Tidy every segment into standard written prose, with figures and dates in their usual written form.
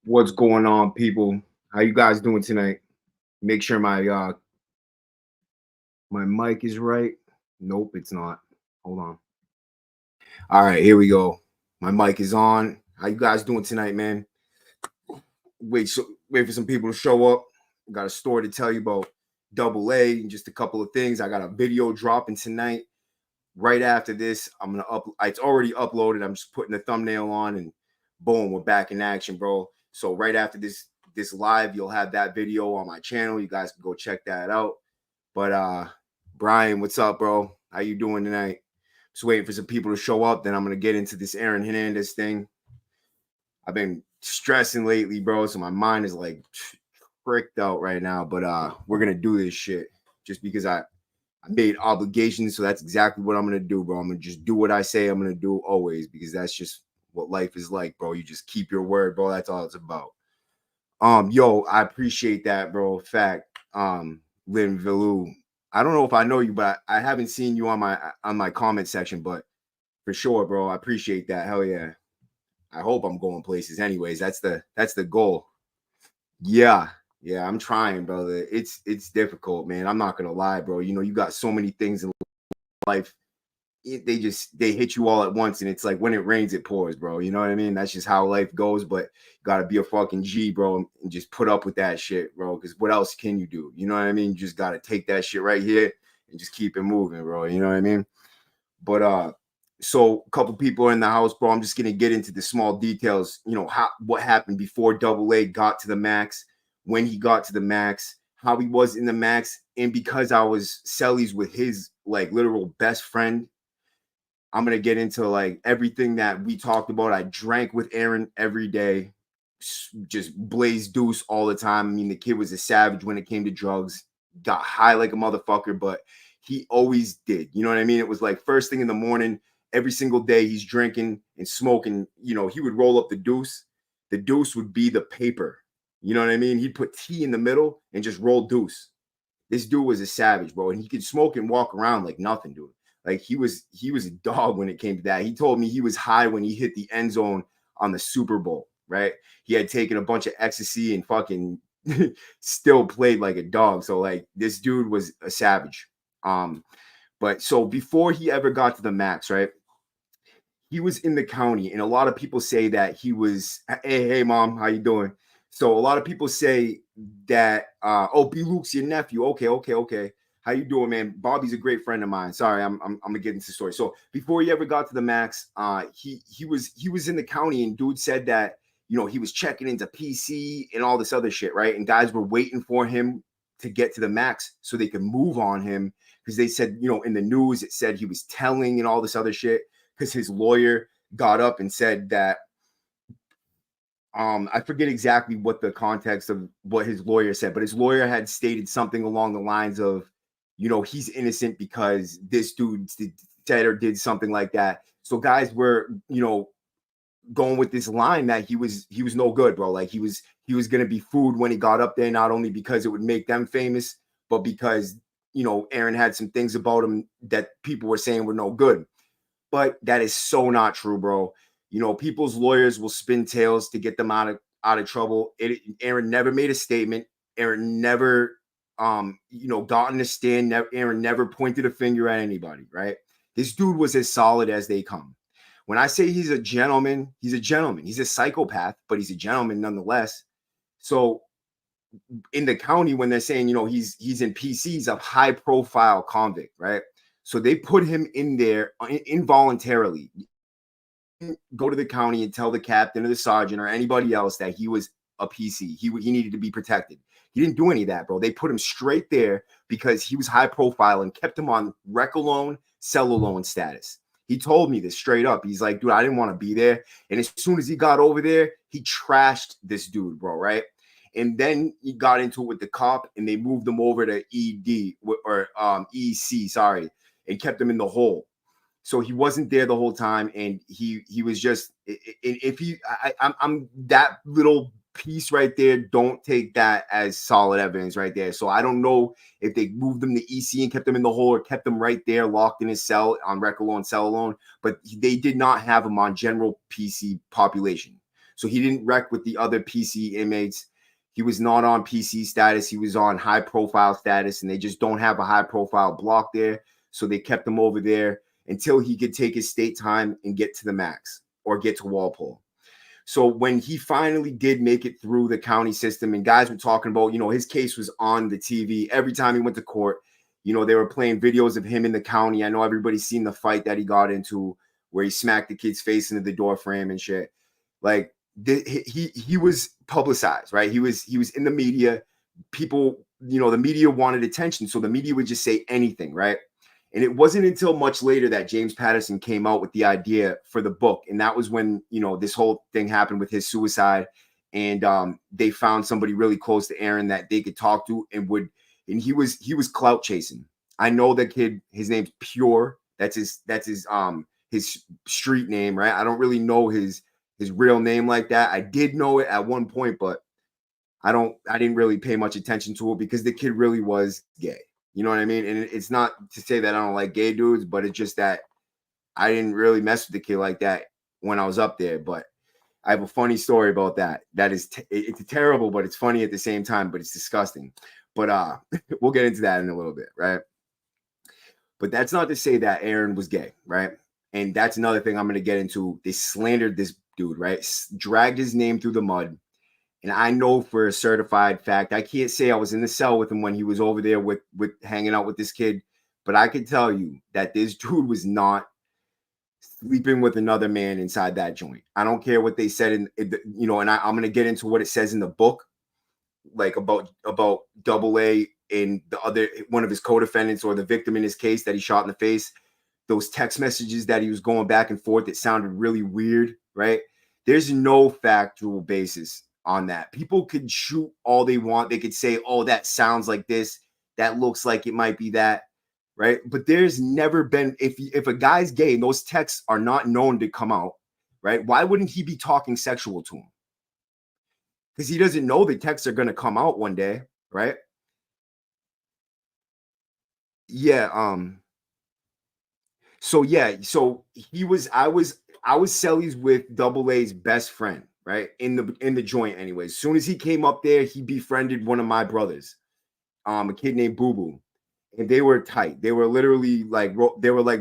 What's going on, people? How you guys doing tonight? Make sure my mic is right. Nope, it's not. Hold on. All right, here we go. My mic is on. How you guys doing tonight, man? Wait for some people to show up. Got a story to tell you about double A and just a couple of things. I got a video dropping tonight. Right after this, I'm gonna up. It's already uploaded. I'm just putting the thumbnail on, and boom, we're back in action, bro. So right after this live, you'll have that video on my channel. You guys can go check that out. But Brian, what's up, bro? How you doing tonight? Just waiting for some people to show up. Then I'm gonna get into this Aaron Hernandez thing. I've been stressing lately, bro. So my mind is like fricked out right now. But we're gonna do this shit just because I made obligations, so that's exactly what I'm gonna do, bro. I'm gonna just do what I say I'm gonna do always, because that's just what life is like, bro. You just keep your word, bro. That's all it's about. Yo, I appreciate that, bro. Fact, Lynn Villu. I don't know if I know you, but I haven't seen you on my comment section, but for sure, bro. I appreciate that. Hell yeah. I hope I'm going places. Anyways, that's the goal. Yeah, yeah, I'm trying, brother. It's difficult, man. I'm not gonna lie, bro. You know, you got so many things in life. They hit you all at once, and it's like when it rains, it pours, bro. You know what I mean? That's just how life goes. But you gotta be a fucking G, bro, and just put up with that shit, bro. Because what else can you do? You know what I mean? You just gotta take that shit right here and just keep it moving, bro. You know what I mean? But so a couple people are in the house, bro. I'm just gonna get into the small details. You know what happened before Double A got to the max, when he got to the max, how he was in the max, and because I was cellies with his like literal best friend, I'm gonna get into like everything that we talked about. I drank with Aaron every day, just blazed deuce all the time. I mean, the kid was a savage when it came to drugs. Got high like a motherfucker, but he always did. You know what I mean? It was like first thing in the morning, every single day he's drinking and smoking. You know, he would roll up the deuce. The deuce would be the paper. You know what I mean? He'd put tea in the middle and just roll deuce. This dude was a savage, bro, and he could smoke and walk around like nothing, dude. Like he was a dog when it came to that. He told me he was high when he hit the end zone on the Super Bowl, right? He had taken a bunch of ecstasy and fucking still played like a dog. So like this dude was a savage. But so before he ever got to the max, right? He was in the county, and a lot of people say that he was. Hey, mom, how you doing? So a lot of people say that. Oh, B. Luke's your nephew. Okay. How you doing, man? Bobby's a great friend of mine. Sorry, I'm gonna get into the story. So before he ever got to the max, he was in the county, and dude said that he was checking into PC and all this other shit, right? And guys were waiting for him to get to the max so they could move on him, because they said in the news it said he was telling and all this other shit, because his lawyer got up and said that I forget exactly what the context of what his lawyer said, but his lawyer had stated something along the lines of, he's innocent because this dude said or did something like that. So guys were, going with this line that he was no good, bro. Like he was gonna be food when he got up there, not only because it would make them famous, but because Aaron had some things about him that people were saying were no good. But that is so not true, bro. People's lawyers will spin tails to get them out of trouble. Aaron never made a statement. Aaron never, got in the stand. Aaron never pointed a finger at anybody, right? This dude was as solid as they come. When I say he's a gentleman, he's a gentleman. He's a psychopath, but he's a gentleman nonetheless. So in the county, when they're saying, he's in PCs, a high profile convict, right? So they put him in there involuntarily. Go to the county and tell the captain or the sergeant or anybody else that he was a PC. He needed to be protected. He didn't do any of that, bro. They put him straight there because he was high profile and kept him on rec alone, cell alone status. He told me this straight up. He's like, dude, I didn't want to be there. And as soon as he got over there, he trashed this dude, bro, right? And then he got into it with the cop, and they moved him over to ED or EC, sorry, and kept him in the hole. So he wasn't there the whole time, and he was just, if I'm that little piece right there, don't take that as solid evidence right there. So I don't know if they moved him to EC and kept him in the hole, or kept him right there locked in his cell on rec alone, cell alone, but they did not have him on general PC population. So he didn't wreck with the other PC inmates. He was not on PC status. He was on high profile status, and they just don't have a high profile block there. So they kept him over there until he could take his state time and get to the max or get to Walpole. So when he finally did make it through the county system, and guys were talking about, his case was on the TV every time he went to court. They were playing videos of him in the county. I know everybody's seen the fight that he got into where he smacked the kid's face into the door frame and shit. Like he was publicized, right? He was in the media. People, the media wanted attention, so the media would just say anything, right? And it wasn't until much later that James Patterson came out with the idea for the book. And that was when, this whole thing happened with his suicide. And they found somebody really close to Aaron that they could talk to and he was clout chasing. I know that kid, his name's Pure. That's his street name, right? I don't really know his real name like that. I did know it at one point, but I didn't really pay much attention to it because the kid really was gay. You know what I mean? And it's not to say that I don't like gay dudes, but it's just that I didn't really mess with the kid like that when I was up there. But I have a funny story about that. That is, it's terrible, but it's funny at the same time, but it's disgusting. But we'll get into that in a little bit, right? But that's not to say that Aaron was gay, right? And that's another thing I'm going to get into. They slandered this dude, right? Dragged his name through the mud. And I know for a certified fact, I can't say I was in the cell with him when he was over there with hanging out with this kid, but I can tell you that this dude was not sleeping with another man inside that joint. I don't care what they said and I'm going to get into what it says in the book, like about Double A and the other, one of his co-defendants or the victim in his case that he shot in the face. Those text messages that he was going back and forth, it sounded really weird, right? There's no factual basis on that. People could shoot all they want. They could say, oh, that sounds like this. That looks like it might be that, right? But there's never been, if a guy's gay and those texts are not known to come out, right? Why wouldn't he be talking sexual to him? Because he doesn't know the texts are going to come out one day, right? Yeah. So I was cellies with Double A's best friend, right? In the joint anyway. As soon as he came up there, he befriended one of my brothers, a kid named Boo Boo. And they were tight. They were literally like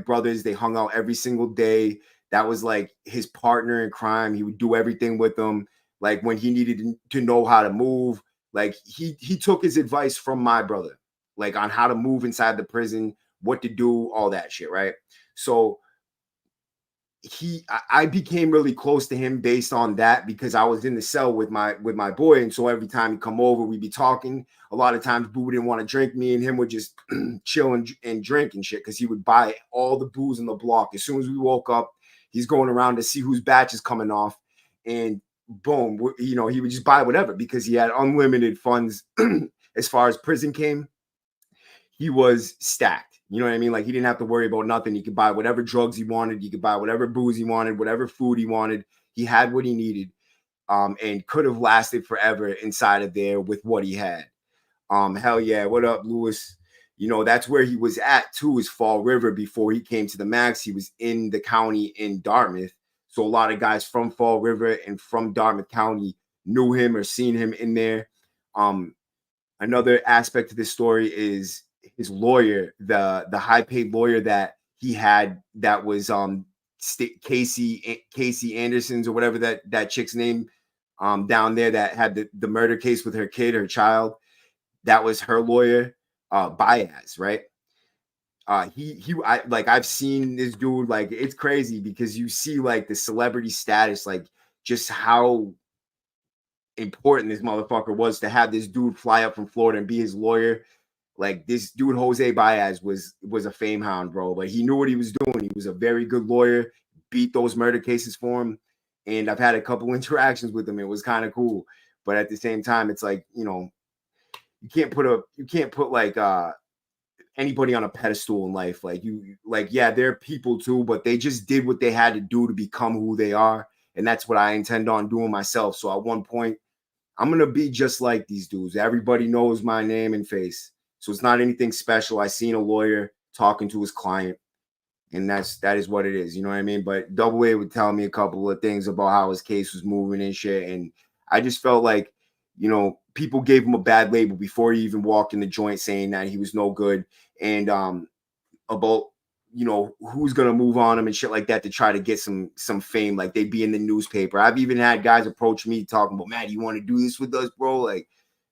brothers. They hung out every single day. That was like his partner in crime. He would do everything with them. Like when he needed to know how to move, like he took his advice from my brother, like on how to move inside the prison, what to do, all that shit, right? So I became really close to him based on that because I was in the cell with my boy, and so every time he come over, we'd be talking. A lot of times, Boo didn't want to drink. Me and him would just chill and drink and shit because he would buy all the booze in the block. As soon as we woke up, he's going around to see whose batch is coming off, and boom, he would just buy whatever because he had unlimited funds as far as prison came. He was stacked. You know what I mean? Like he didn't have to worry about nothing. He could buy whatever drugs he wanted. He could buy whatever booze he wanted, whatever food he wanted. He had what he needed, and could have lasted forever inside of there with what he had. Hell yeah. What up, Lewis? That's where he was at too, is Fall River before he came to the max. He was in the county in Dartmouth. So a lot of guys from Fall River and from Dartmouth County knew him or seen him in there. Another aspect of this story is his lawyer, the high paid lawyer that he had, that was Casey Anderson's or whatever that chick's name down there that had the murder case with her child. That was her lawyer, Baez, right? I've seen this dude, like it's crazy because you see like the celebrity status, like just how important this motherfucker was to have this dude fly up from Florida and be his lawyer. Like this dude, Jose Baez, was a fame hound, bro. Like he knew what he was doing. He was a very good lawyer, beat those murder cases for him. And I've had a couple interactions with him. It was kind of cool. But at the same time, it's like, you can't put like anybody on a pedestal in life. Yeah, they're people too, but they just did what they had to do to become who they are. And that's what I intend on doing myself. So at one point, I'm going to be just like these dudes. Everybody knows my name and face. So it's not anything special. I seen a lawyer talking to his client. And that is what it is, you know what I mean? But Double A would tell me a couple of things about how his case was moving and shit. And I just felt like, you know, people gave him a bad label before he even walked in the joint, saying that he was no good. And about, you know, who's gonna move on him and shit like that to try to get some fame. Like they'd be in the newspaper. I've even had guys approach me talking about, man, you want to do this with us, bro? Like,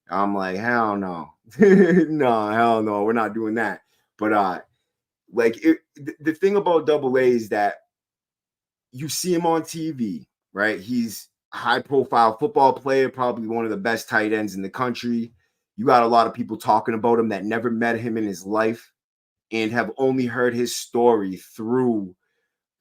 I'm like, hell no. No, hell no, we're not doing that. But the thing about Double A is that you see him on TV, right? He's a high profile football player, probably one of the best tight ends in the country. You got a lot of people talking about him that never met him in his life and have only heard his story through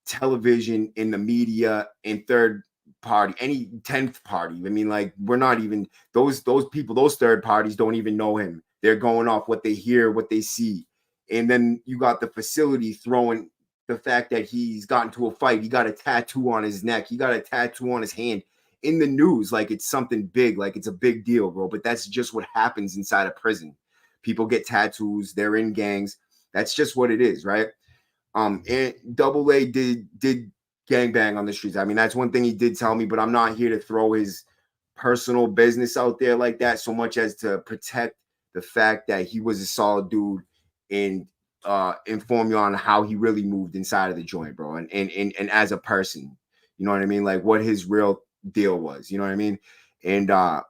television, in the media, and third party, any 10th party. I mean, like, we're not even those people, those third parties don't even know him. They're going off what they hear, what they see. And then you got the facility throwing the fact that he's gotten to a fight. He got a tattoo on his neck. He got a tattoo on his hand in the news. Like it's something big, like it's a big deal, bro. But that's just what happens inside a prison. People get tattoos. They're in gangs. That's just what it is, right? And Double A did gangbang on the streets. I mean, that's one thing he did tell me, but I'm not here to throw his personal business out there like that so much as to protect the fact that he was a solid dude and inform you on how he really moved inside of the joint, bro. And as a person, you know what I mean? Like what his real deal was, you know what I mean? And as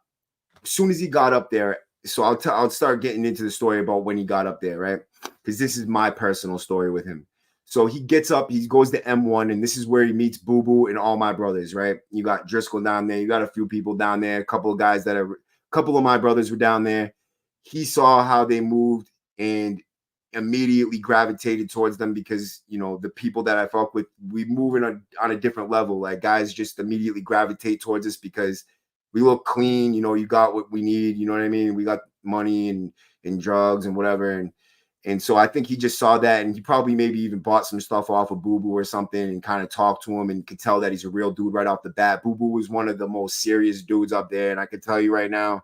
soon as he got up there, so I'll start getting into the story about when he got up there, right? Because this is my personal story with him. So he gets up, he goes to M1, and this is where he meets Boo Boo and all my brothers, right? You got Driscoll down there, you got a few people down there, a couple of my brothers were down there. He saw how they moved and immediately gravitated towards them because, you know, the people that I fuck with, we move on a different level. Like guys just immediately gravitate towards us because we look clean, you know, you got what we need, you know what I mean? We got money and drugs and whatever. And so I think he just saw that and he probably maybe even bought some stuff off of Boo Boo or something and kind of talked to him and could tell that he's a real dude right off the bat. Boo Boo was one of the most serious dudes up there. And I can tell you right now,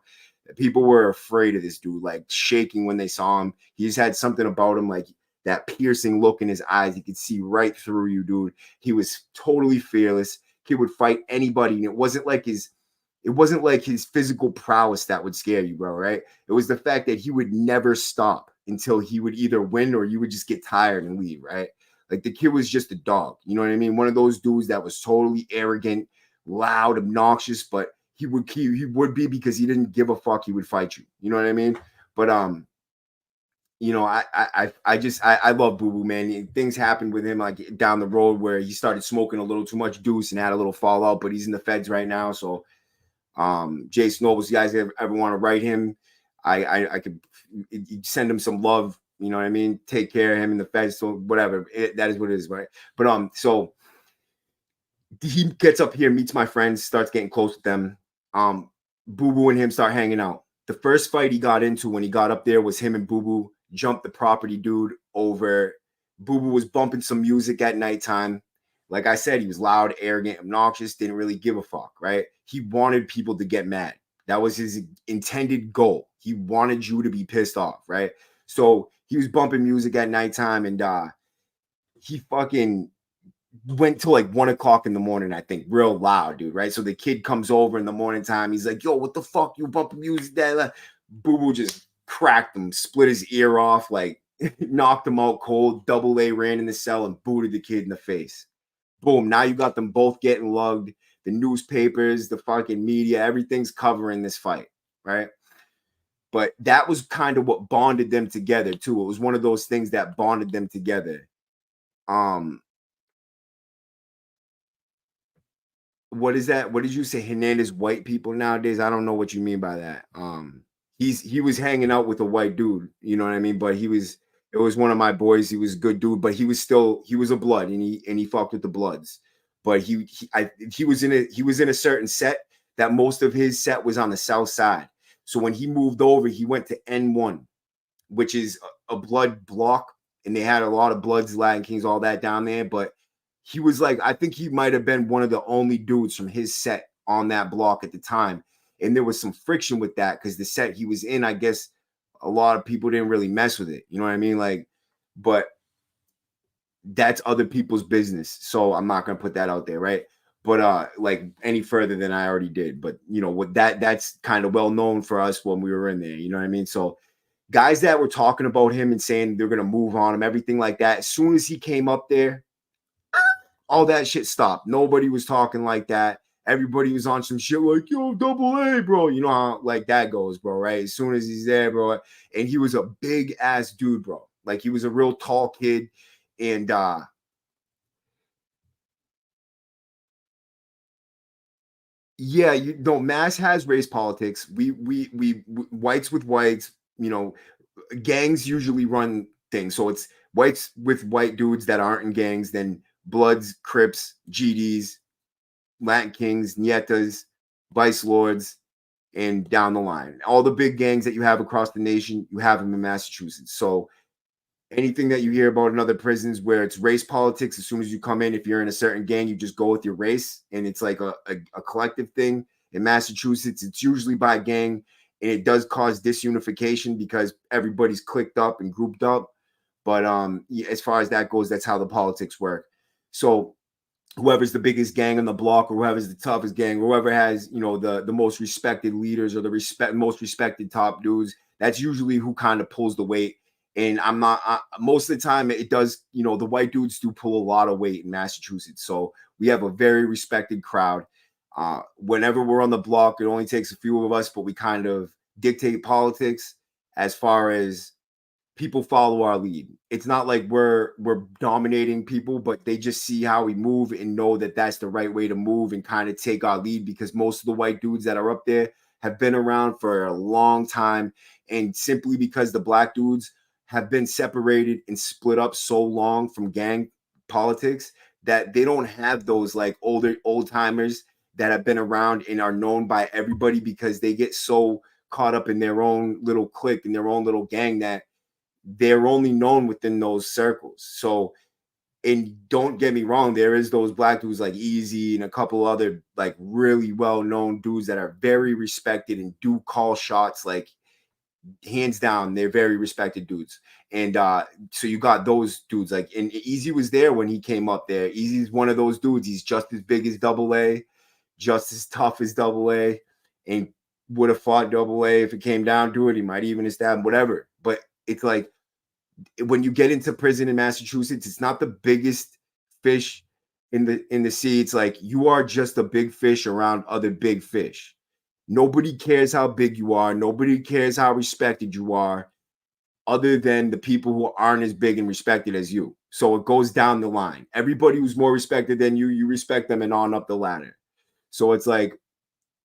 people were afraid of this dude, like shaking when they saw him. He's had something about him, like that piercing look in his eyes. He could see right through you, dude. He was totally fearless. He would fight anybody. And it wasn't like his physical prowess that would scare you, bro, right? It was the fact that he would never stop until he would either win or you would just get tired and leave, right? Like the kid was just a dog. You know what I mean? One of those dudes that was totally arrogant, loud, obnoxious, but he would be because he didn't give a fuck. He would fight you. You know what I mean? But you know, I love Boo Boo, man. Things happened with him like down the road where he started smoking a little too much deuce and had a little fallout, but he's in the feds right now. So Jason Nobles, you guys ever want to write him, I could send him some love, you know what I mean? Take care of him in the feds, so whatever. That is what it is, right? But so he gets up here, meets my friends, starts getting close with them. Boo Boo and him start hanging out. The first fight he got into when he got up there was him and Boo Boo jumped the property dude over. Boo Boo was bumping some music at nighttime. Like I said, he was loud, arrogant, obnoxious, didn't really give a fuck, right? He wanted people to get mad. That was his intended goal. He wanted you to be pissed off, right? So he was bumping music at nighttime and he fucking went till like 1 o'clock in the morning, I think, real loud, dude, right? So the kid comes over in the morning time. He's like, yo, what the fuck? You bumping music? Boo Boo just cracked him, split his ear off, like knocked him out cold. Double A ran in the cell and booted the kid in the face. Boom. Now you got them both getting lugged. The newspapers, the fucking media, everything's covering this fight, right? But that was kind of what bonded them together, too. It was one of those things that bonded them together. What is that? What did you say? Hernandez white people nowadays? I don't know what you mean by that. He was hanging out with a white dude, you know what I mean? But it was one of my boys. He was a good dude, but he was a blood and he fucked with the Bloods. But he was in a certain set that most of his set was on the south side. So when he moved over, he went to N1, which is a blood block, and they had a lot of Bloods, Latin Kings, all that down there. But he was like, I think he might have been one of the only dudes from his set on that block at the time. And there was some friction with that because the set he was in, I guess a lot of people didn't really mess with it. You know what I mean? Like, but that's other people's business. So I'm not gonna put that out there, right? But like any further than I already did. But you know what, that's kind of well known for us when we were in there. You know what I mean? So guys that were talking about him and saying they're gonna move on him, everything like that. As soon as he came up there, all that shit stopped. Nobody was talking like that. Everybody was on some shit like, yo, double A, bro. You know how like that goes, bro, right? As soon as he's there, bro. And he was a big ass dude, bro. Like he was a real tall kid. And yeah, you know, Mass has race politics. We whites with whites, you know, gangs usually run things. So it's whites with white dudes that aren't in gangs, then Bloods, Crips, GDs, Latin Kings, Nietas, Vice Lords, and down the line. All the big gangs that you have across the nation, you have them in Massachusetts. So anything that you hear about in other prisons where it's race politics, as soon as you come in, if you're in a certain gang, you just go with your race, and it's like a collective thing. In Massachusetts, it's usually by gang, and it does cause disunification because everybody's clicked up and grouped up. But yeah, as far as that goes, that's how the politics work. So whoever's the biggest gang on the block, or whoever's the toughest gang, or whoever has, you know, the most respected leaders, or the most respected top dudes, that's usually who kind of pulls the weight. And most of the time it does, you know, the white dudes do pull a lot of weight in Massachusetts. So we have a very respected crowd. Whenever we're on the block, it only takes a few of us, but we kind of dictate politics as far as people follow our lead. It's not like we're dominating people, but they just see how we move and know that that's the right way to move and kind of take our lead, because most of the white dudes that are up there have been around for a long time, and simply because the black dudes have been separated and split up so long from gang politics that they don't have those like old timers that have been around and are known by everybody, because they get so caught up in their own little clique and their own little gang that they're only known within those circles. So, and don't get me wrong, there is those black dudes like Easy and a couple other like really well-known dudes that are very respected and do call shots, like hands down, they're very respected dudes. And so you got those dudes like, and Easy was there when he came up there. Easy's one of those dudes. He's just as big as Double A, just as tough as Double A, and would have fought Double A if it came down to it. He might even have stabbed whatever. But it's like, when you get into prison in Massachusetts, it's not the biggest fish in the sea. It's like you are just a big fish around other big fish. Nobody cares how big you are. Nobody cares how respected you are, other than the people who aren't as big and respected as you. So it goes down the line. Everybody who's more respected than you respect them and on up the ladder. So it's like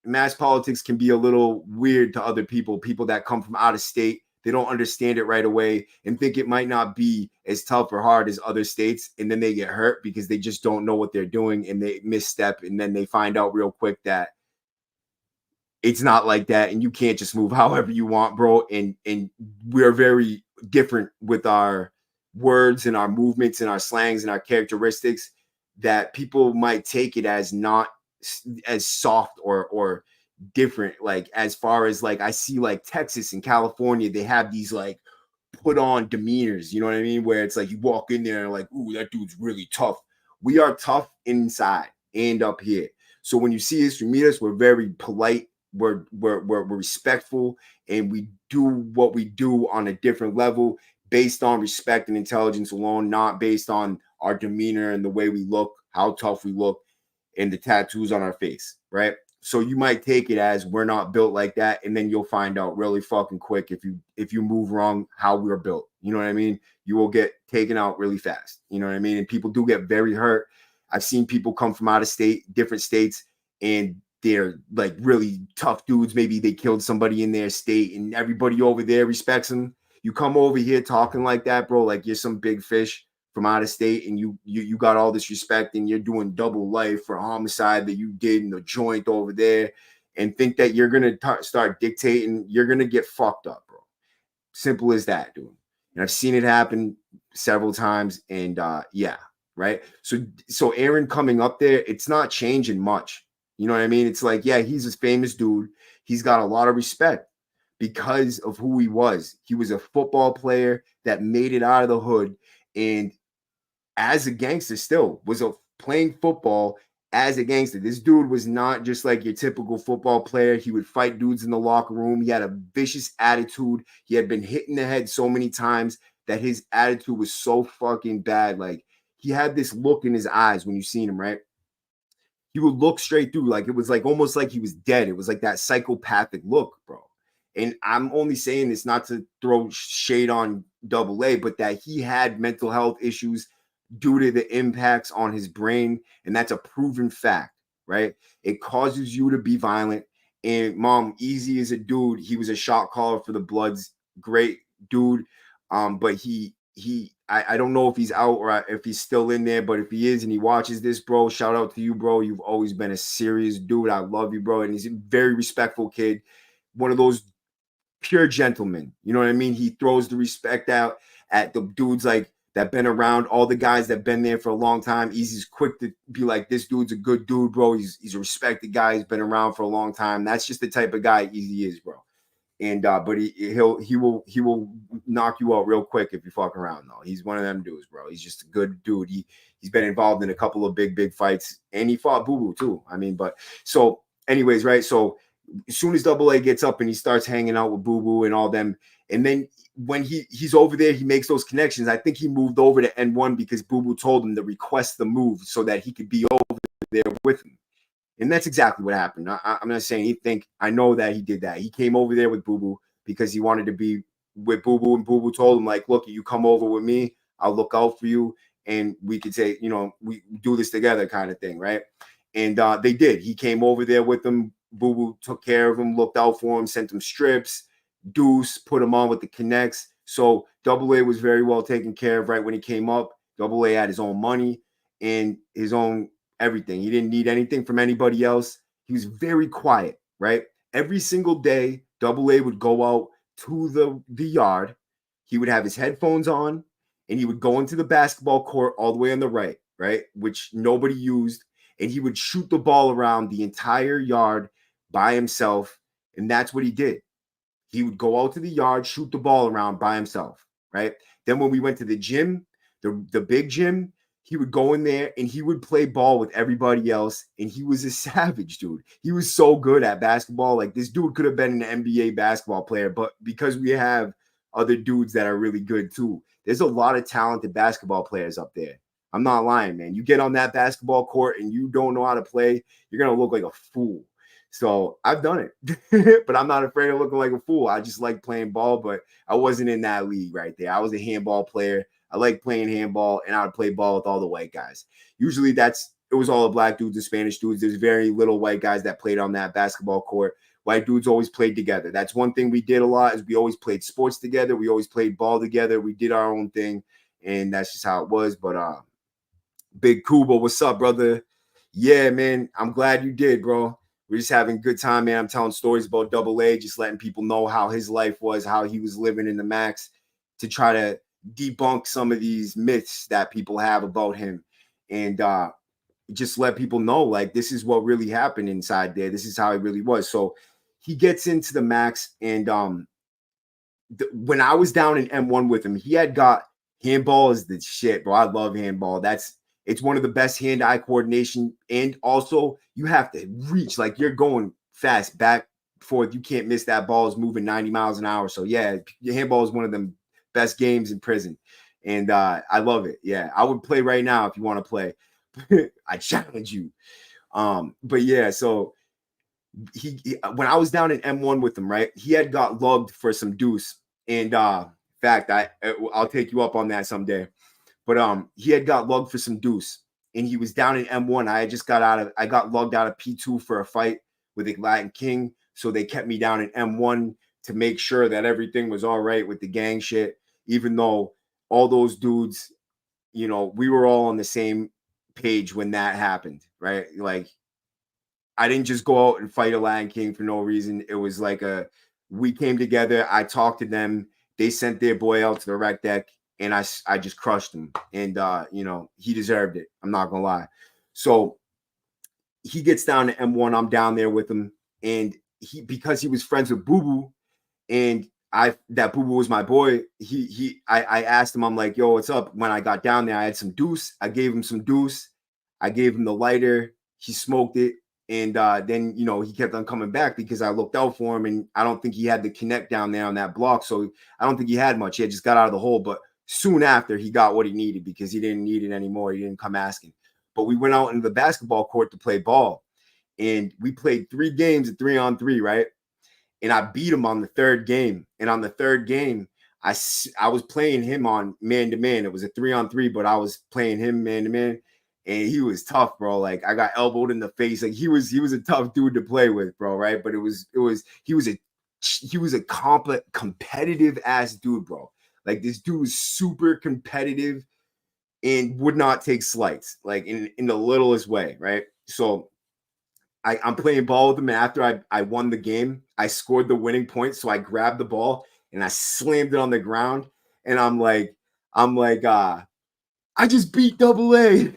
mass politics can be a little weird to other people that come from out of state. They don't understand it right away and think it might not be as tough or hard as other states. And then they get hurt because they just don't know what they're doing and they misstep. And then they find out real quick that it's not like that. And you can't just move however you want, bro. And we're very different with our words and our movements and our slangs and our characteristics, that people might take it as not as soft or different. Like as far as like I see like Texas and California, they have these like put on demeanors, you know what I mean, where it's like you walk in there and like, ooh, that dude's really tough. We are tough inside and up here. So when you see us, you meet us, we're very polite, we're respectful, and we do what we do on a different level based on respect and intelligence alone, not based on our demeanor and the way we look, how tough we look, and the tattoos on our face, right? So you might take it as we're not built like that, and then you'll find out really fucking quick if you move wrong how we're built. You know what I mean? You will get taken out really fast. You know what I mean? And people do get very hurt. I've seen people come from out of state, different states, and they're like really tough dudes. Maybe they killed somebody in their state, and everybody over there respects them. You come over here talking like that, bro, like you're some big fish from out of state, and you got all this respect, and you're doing double life for a homicide that you did in the joint over there, and think that you're gonna start dictating, you're gonna get fucked up, bro. Simple as that, dude. And I've seen it happen several times, and yeah, right. So Aaron coming up there, it's not changing much. You know what I mean? It's like, yeah, he's a famous dude. He's got a lot of respect because of who he was. He was a football player that made it out of the hood, and as a gangster still, was playing football as a gangster. This dude was not just like your typical football player. He would fight dudes in the locker room. He had a vicious attitude. He had been hit in the head so many times that his attitude was so fucking bad. Like, he had this look in his eyes when you seen him, right? He would look straight through, like it was like almost like he was dead. It was like that psychopathic look, bro. And I'm only saying this not to throw shade on Double A, but that he had mental health issues due to the impacts on his brain. And that's a proven fact, right? It causes you to be violent. And Mom, Easy is a dude. He was a shot caller for the Bloods. Great dude. But I don't know if he's out or if he's still in there, but if he is and he watches this, bro, shout out to you, bro. You've always been a serious dude. I love you, bro. And he's a very respectful kid. One of those pure gentlemen. You know what I mean? He throws the respect out at the dudes like that been around, all the guys that been there for a long time. Easy's quick to be like, this dude's a good dude, bro. He's a respected guy. He's been around for a long time. That's just the type of guy Easy is, bro. And but he will knock you out real quick if you fuck around though. He's one of them dudes, bro. He's just a good dude. He's been involved in a couple of big fights, and he fought Boo Boo too. I mean, but so anyways, right? So as soon as Double A gets up and he starts hanging out with Boo Boo and all them, and then when he's over there, he makes those connections. I think he moved over to N1 because Boo Boo told him to request the move so that he could be over there with him. And that's exactly what happened. I'm not saying he think I know that he did that. He came over there with Boo Boo because he wanted to be with Boo Boo, and Boo Boo told him, like, look, you come over with me, I'll look out for you, and we could say, you know, we do this together, kind of thing, right? And they did. He came over there with them. Boo Boo took care of him, looked out for him, sent him strips, Deuce, put him on with the connects. So Double A was very well taken care of right when he came up. Double A had his own money and his own everything. He didn't need anything from anybody else. He was very quiet, right? Every single day, Double A would go out to the yard. He would have his headphones on and he would go into the basketball court all the way on the right, which nobody used. And he would shoot the ball around the entire yard by himself. And that's what he did. He would go out to the yard, shoot the ball around by himself, right? Then when we went to the gym, the big gym, he would go in there and he would play ball with everybody else. And he was a savage, dude. He was so good at basketball. Like, this dude could have been an NBA basketball player, but because we have other dudes that are really good too, there's a lot of talented basketball players up there. I'm not lying, man. You get on that basketball court and you don't know how to play, you're going to look like a fool. So I've done it, but I'm not afraid of looking like a fool. I just like playing ball, but I wasn't in that league right there. I was a handball player. I like playing handball, and I would play ball with all the white guys. Usually it was all the black dudes and Spanish dudes. There's very little white guys that played on that basketball court. White dudes always played together. That's one thing we did a lot, is we always played sports together. We always played ball together. We did our own thing, and that's just how it was. But Big Kuba, what's up, brother? Yeah, man, I'm glad you did, bro. We're just having a good time, man. I'm telling stories about Double A, just letting people know how his life was, how he was living in the max, to try to debunk some of these myths that people have about him, and just let people know, like, this is what really happened inside there. This is how it really was. So he gets into the max, and when I was down in M1 with him, he had got handball is the shit, bro. I love handball. It's one of the best hand-eye coordination, and also you have to reach, like, you're going fast back forth. You can't miss that ball is moving 90 miles an hour. So yeah, your handball is one of them best games in prison, and I love it. Yeah, I would play right now if you want to play. I challenge you. But yeah, so he when I was down in M1 with him, right, he had got lugged for some deuce, and in fact, I'll take you up on that someday. But he had got lugged for some deuce, and he was down in M1. I got lugged out of P2 for a fight with a Latin King, so they kept me down in M1 to make sure that everything was all right with the gang shit, even though all those dudes, you know, we were all on the same page when that happened, right? Like, I didn't just go out and fight a Latin King for no reason. It was like we came together. I talked to them. They sent their boy out to the rec deck, and I just crushed him. And, you know, he deserved it. I'm not going to lie. So he gets down to M1. I'm down there with him. And because he was friends with Boo Boo, and that Boo Boo was my boy. I asked him, I'm like, yo, what's up? When I got down there, I had some deuce. I gave him some deuce. I gave him the lighter. He smoked it. And then, you know, he kept on coming back because I looked out for him, and I don't think he had the connect down there on that block. So I don't think he had much. He had just got out of the hole. But soon after, he got what he needed because he didn't need it anymore. He didn't come asking. But we went out into the basketball court to play ball. And we played 3 games at 3-on-3, right? And I beat him on the 3rd game. And on the 3rd game, I was playing him on man-to-man. It was a 3-on-3, but I was playing him man-to-man. And he was tough, bro. Like, I got elbowed in the face. Like, he was a tough dude to play with, bro, right? But he was a competitive ass dude, bro. Like, this dude was super competitive and would not take slights, like in the littlest way, right? So I'm playing ball with him, and after I won the game, I scored the winning point. So I grabbed the ball and I slammed it on the ground, and I just beat Double A.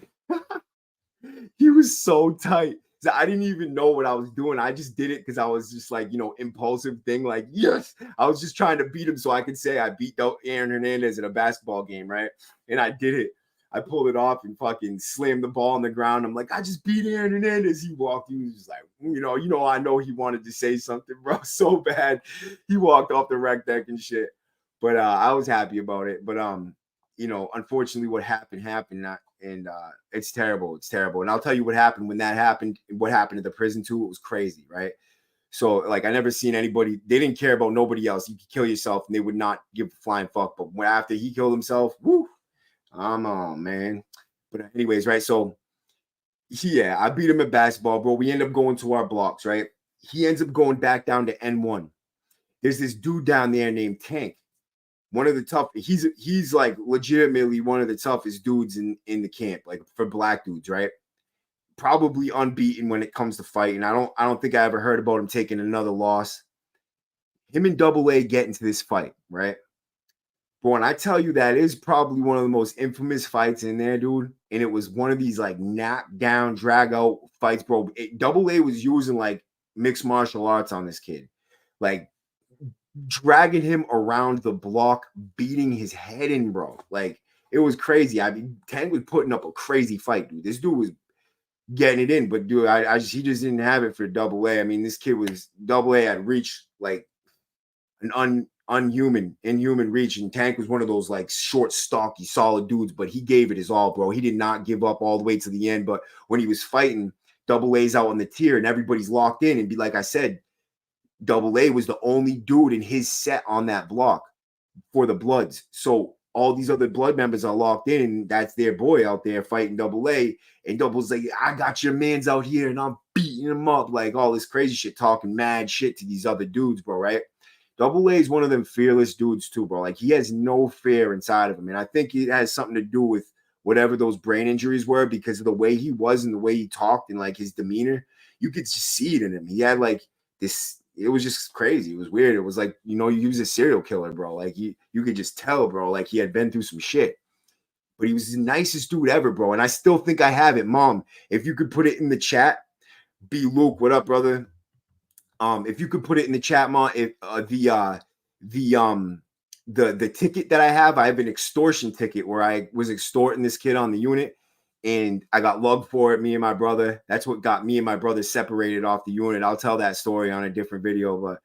He was so tight. So I didn't even know what I was doing. I just did it because I was just like, you know, impulsive thing. Like, yes, I was just trying to beat him so I could say I beat Aaron Hernandez in a basketball game, right? And I did it. I pulled it off and fucking slammed the ball on the ground. I'm like, I just beat Aaron Hernandez. He walked. He was just like, I know he wanted to say something, bro, so bad. He walked off the rec deck and shit. But I was happy about it. But unfortunately, what happened. And it's terrible. It's terrible. And I'll tell you what happened when that happened. What happened at the prison too? It was crazy, right? So like I never seen anybody. They didn't care about nobody else. You could kill yourself, and they would not give a flying fuck. But when after he killed himself, woo, I'm on, man. But anyways, right? So yeah, I beat him at basketball, bro. We end up going to our blocks, right? He ends up going back down to N1. There's this dude down there named Tank. One of the tough, he's like legitimately one of the toughest dudes in the camp, like for black dudes, right? Probably unbeaten when it comes to fighting. I don't think I ever heard about him taking another loss. Him and Double A get into this fight, right? But when I tell you that is probably one of the most infamous fights in there, dude, and it was one of these like knock down, drag out fights, bro. Double A was using like mixed martial arts on this kid, like dragging him around the block, beating his head in, bro. Like it was crazy. I mean, Tank was putting up a crazy fight, dude. This dude was getting it in, but dude, he just didn't have it for Double A. I mean, this kid was Double A had reached like an inhuman reach, and Tank was one of those like short, stocky, solid dudes, but he gave it his all, bro. He did not give up all the way to the end. But when he was fighting, Double A's out on the tier and everybody's locked in, and be like I said, Double A was the only dude in his set on that block for the Bloods. So all these other Blood members are locked in, and that's their boy out there fighting Double A. And Double's like, I got your mans out here, and I'm beating him up, like all this crazy shit, talking mad shit to these other dudes, bro, right? Double A is one of them fearless dudes too, bro. Like he has no fear inside of him. And I think it has something to do with whatever those brain injuries were because of the way he was and the way he talked and like his demeanor. You could just see it in him. He had like this, it was just crazy. It was weird. It was like, he was a serial killer, bro. Like you could just tell, bro, like he had been through some shit. But he was the nicest dude ever, bro. And I still think I have it. Mom, if you could put it in the chat, B Luke, what up, brother? If you could put it in the chat, Ma, if the ticket that I have an extortion ticket where I was extorting this kid on the unit, and I got lugged for it. Me and my brother. That's what got me and my brother separated off the unit. I'll tell that story on a different video, but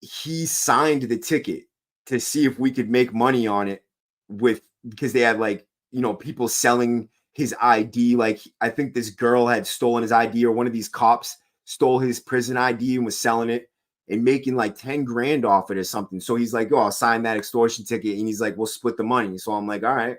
he signed the ticket to see if we could make money on it because they had like people selling his ID. Like I think this girl had stolen his ID, or one of these cops stole his prison ID and was selling it and making like 10 grand off it or something. So he's like, oh, I'll sign that extortion ticket. And he's like, we'll split the money. So I'm like, all right.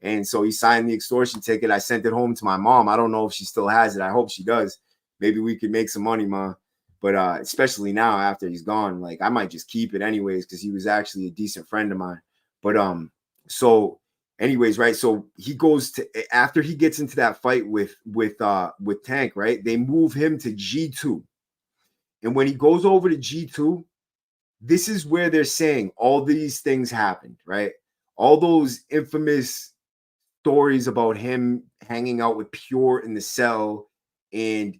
And so he signed the extortion ticket. I sent it home to my mom. I don't know if she still has it. I hope she does. Maybe we could make some money, Ma. But especially now after he's gone, like I might just keep it anyways because he was actually a decent friend of mine. But so anyways, right? So he goes to, after he gets into that fight with Tank, right? They move him to G2. And when he goes over to G2, this is where they're saying all these things happened, right? All those infamous stories about him hanging out with Pure in the cell and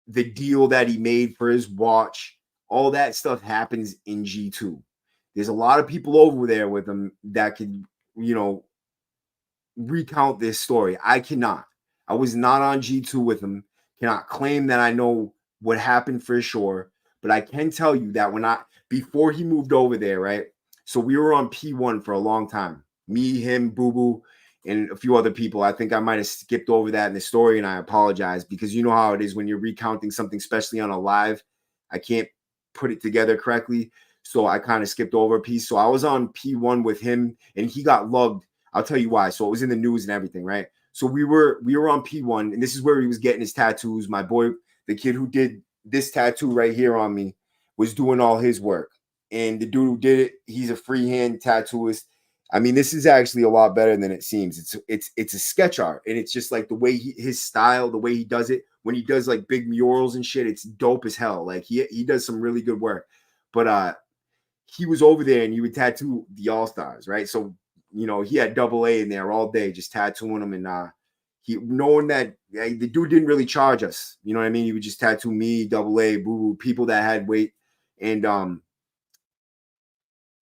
the deal that he made for his watch All that stuff happens in G2. There's a lot of people over there with him that could, recount this story. I cannot. I was not on G2 with him. Cannot claim that I know what happened for sure, but I can tell you that before he moved over there, right? So we were on P1 for a long time. Me, him, Boo Boo, and a few other people. I think I might have skipped over that in the story, and I apologize, because you know how it is when you're recounting something, especially on a live. I can't put it together correctly, so I kind of skipped over a piece. So I was on P1 with him, and he got lugged. I'll tell you why. So it was in the news and everything, right? So we were on P1, and this is where he was getting his tattoos. My boy, the kid who did this tattoo right here on me, was doing all his work. And the dude who did it, he's a freehand tattooist. I mean, this is actually a lot better than it seems. It's a sketch art, and it's just like the way his style, the way he does it. When he does like big murals and shit, it's dope as hell. Like he does some really good work. But he was over there, and he would tattoo the All-Stars, right? So he had double A in there all day, just tattooing them, and he knowing that the dude didn't really charge us. You know what I mean? He would just tattoo me, double A, Boo Boo, people that had weight, and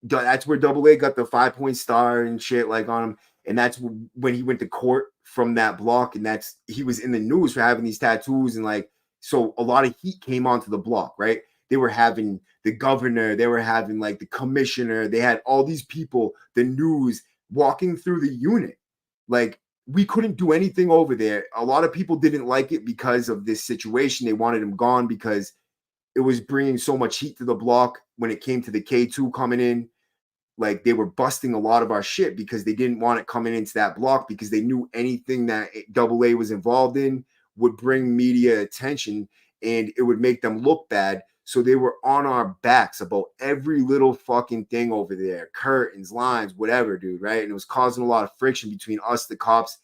that's where double A got the 5-point star and shit like on him. And that's when he went to court from that block, and he was in the news for having these tattoos, and like, so a lot of heat came onto the block, right? They were having the governor, they were having like the commissioner, they had all these people, the news walking through the unit. Like, we couldn't do anything over there. A lot of people didn't like it because of this situation. They wanted him gone because it was bringing so much heat to the block when it came to the K2 coming in. Like, they were busting a lot of our shit because they didn't want it coming into that block, because they knew anything that double A was involved in would bring media attention and it would make them look bad. So they were on our backs about every little fucking thing over there, curtains, lines, whatever, dude, right? And it was causing a lot of friction between us, the cops,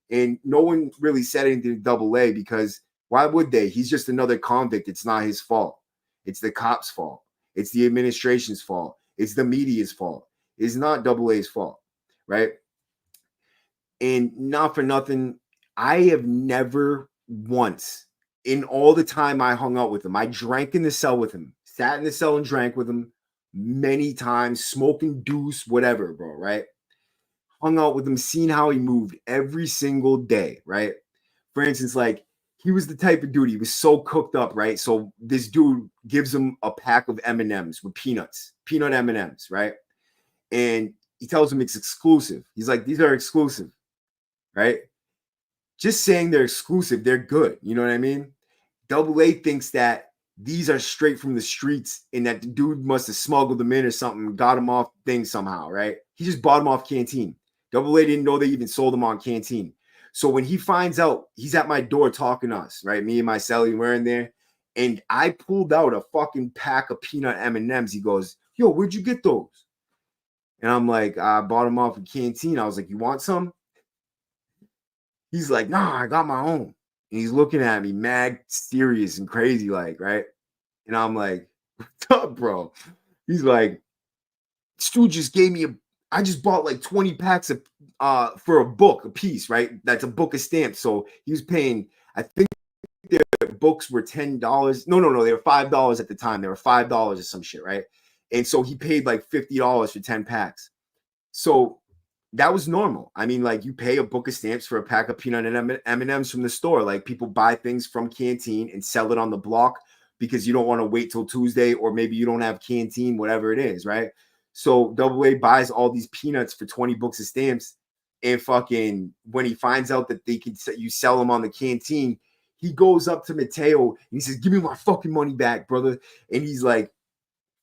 and no one really said anything to double A, because why would they? He's just another convict. It's not his fault. It's the cops' fault. It's the administration's fault. It's the media's fault. It's not double A's fault, right? And not for nothing, I have never once, in all the time I hung out with him, I drank in the cell with him, sat in the cell and drank with him many times, smoking deuce, whatever, bro, right? Hung out with him, seen how he moved every single day, right? For instance, like, he was the type of dude, he was so cooked up, right? So this dude gives him a pack of M&Ms with peanuts, peanut M&Ms, right? And he tells him it's exclusive. He's like, these are exclusive, right? Just saying they're exclusive, they're good. You know what I mean? Double A thinks that these are straight from the streets and that the dude must have smuggled them in or something, got them off things somehow, right? He just bought them off Canteen. Double A didn't know they even sold them on Canteen. So when he finds out, he's at my door talking to us, right? Me and my celly, we're in there. And I pulled out a fucking pack of peanut M&Ms. He goes, yo, where'd you get those? And I'm like, I bought them off of Canteen. I was like, you want some? He's like, nah, I got my own. And he's looking at me mad serious and crazy, like, right? And I'm like, what's up, bro? He's like, this dude just gave me I just bought like 20 packs of for a book a piece, right? That's a book of stamps. So he was paying, I think their books were $10. No, they were $5 at the time. They were $5 or some shit, right? And so he paid like $50 for 10 packs. So that was normal. I mean, like, you pay a book of stamps for a pack of peanut and M&Ms from the store. Like, people buy things from Canteen and sell it on the block because you don't want to wait till Tuesday, or maybe you don't have Canteen, whatever it is, right? So double A buys all these peanuts for 20 books of stamps, and fucking when he finds out that you sell them on the Canteen, he goes up to Mateo and he says, give me my fucking money back, brother. And he's like,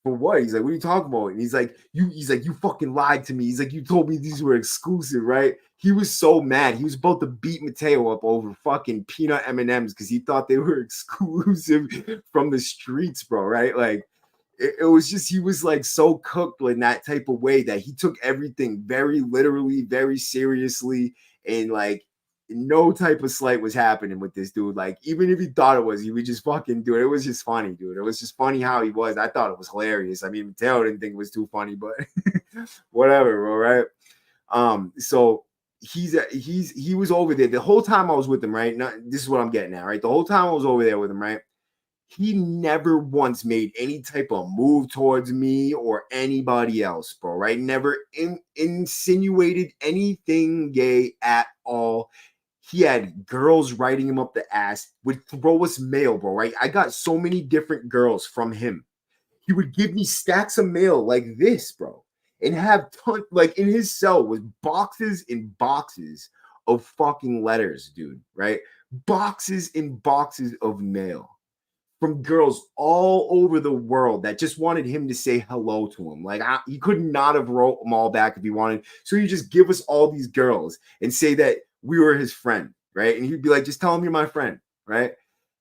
for what? He's like, what are you talking about? And he's like, you fucking lied to me. He's like, you told me these were exclusive, right? He was so mad. He was about to beat Mateo up over fucking peanut M&Ms because he thought they were exclusive from the streets, bro, right? Like, it was just, he was like so cooked in that type of way that he took everything very literally, very seriously, and like, no type of slight was happening with this dude. Like, even if he thought it was, he would just fucking do it. It was just funny, dude. It was just funny how he was. I thought it was hilarious. I mean, Mateo didn't think it was too funny, but whatever, bro, right? So he was over there the whole time I was with him, right? This is what I'm getting at, right? The whole time I was over there with him, right? He never once made any type of move towards me or anybody else, bro, right? Never insinuated anything gay at all. He had girls writing him up the ass, would throw us mail, bro, right? I got so many different girls from him. He would give me stacks of mail like this, bro, and have like in his cell was boxes and boxes of fucking letters, dude, right? Boxes and boxes of mail from girls all over the world that just wanted him to say hello to him. Like he could not have wrote them all back if he wanted. So he just give us all these girls and say that we were his friend, right? And he'd be like, just tell him you're my friend, right?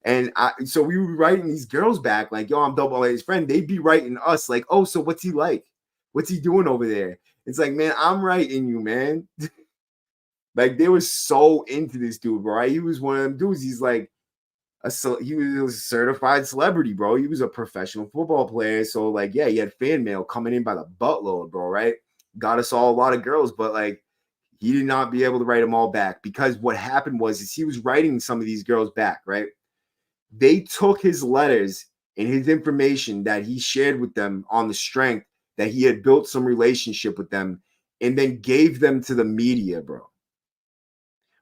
And so we would be writing these girls back like, yo, I'm Double A's friend. They'd be writing us like, oh, so what's he like? What's he doing over there? It's like, man, I'm writing you, man. Like they were so into this dude, bro. Right? He was one of them dudes. He's like, he was a certified celebrity, bro. He was a professional football player. So, like, yeah, he had fan mail coming in by the buttload, bro, right? Got us all a lot of girls, but like he did not be able to write them all back because what happened was is he was writing some of these girls back, right? They took his letters and his information that he shared with them on the strength that he had built some relationship with them and then gave them to the media, bro,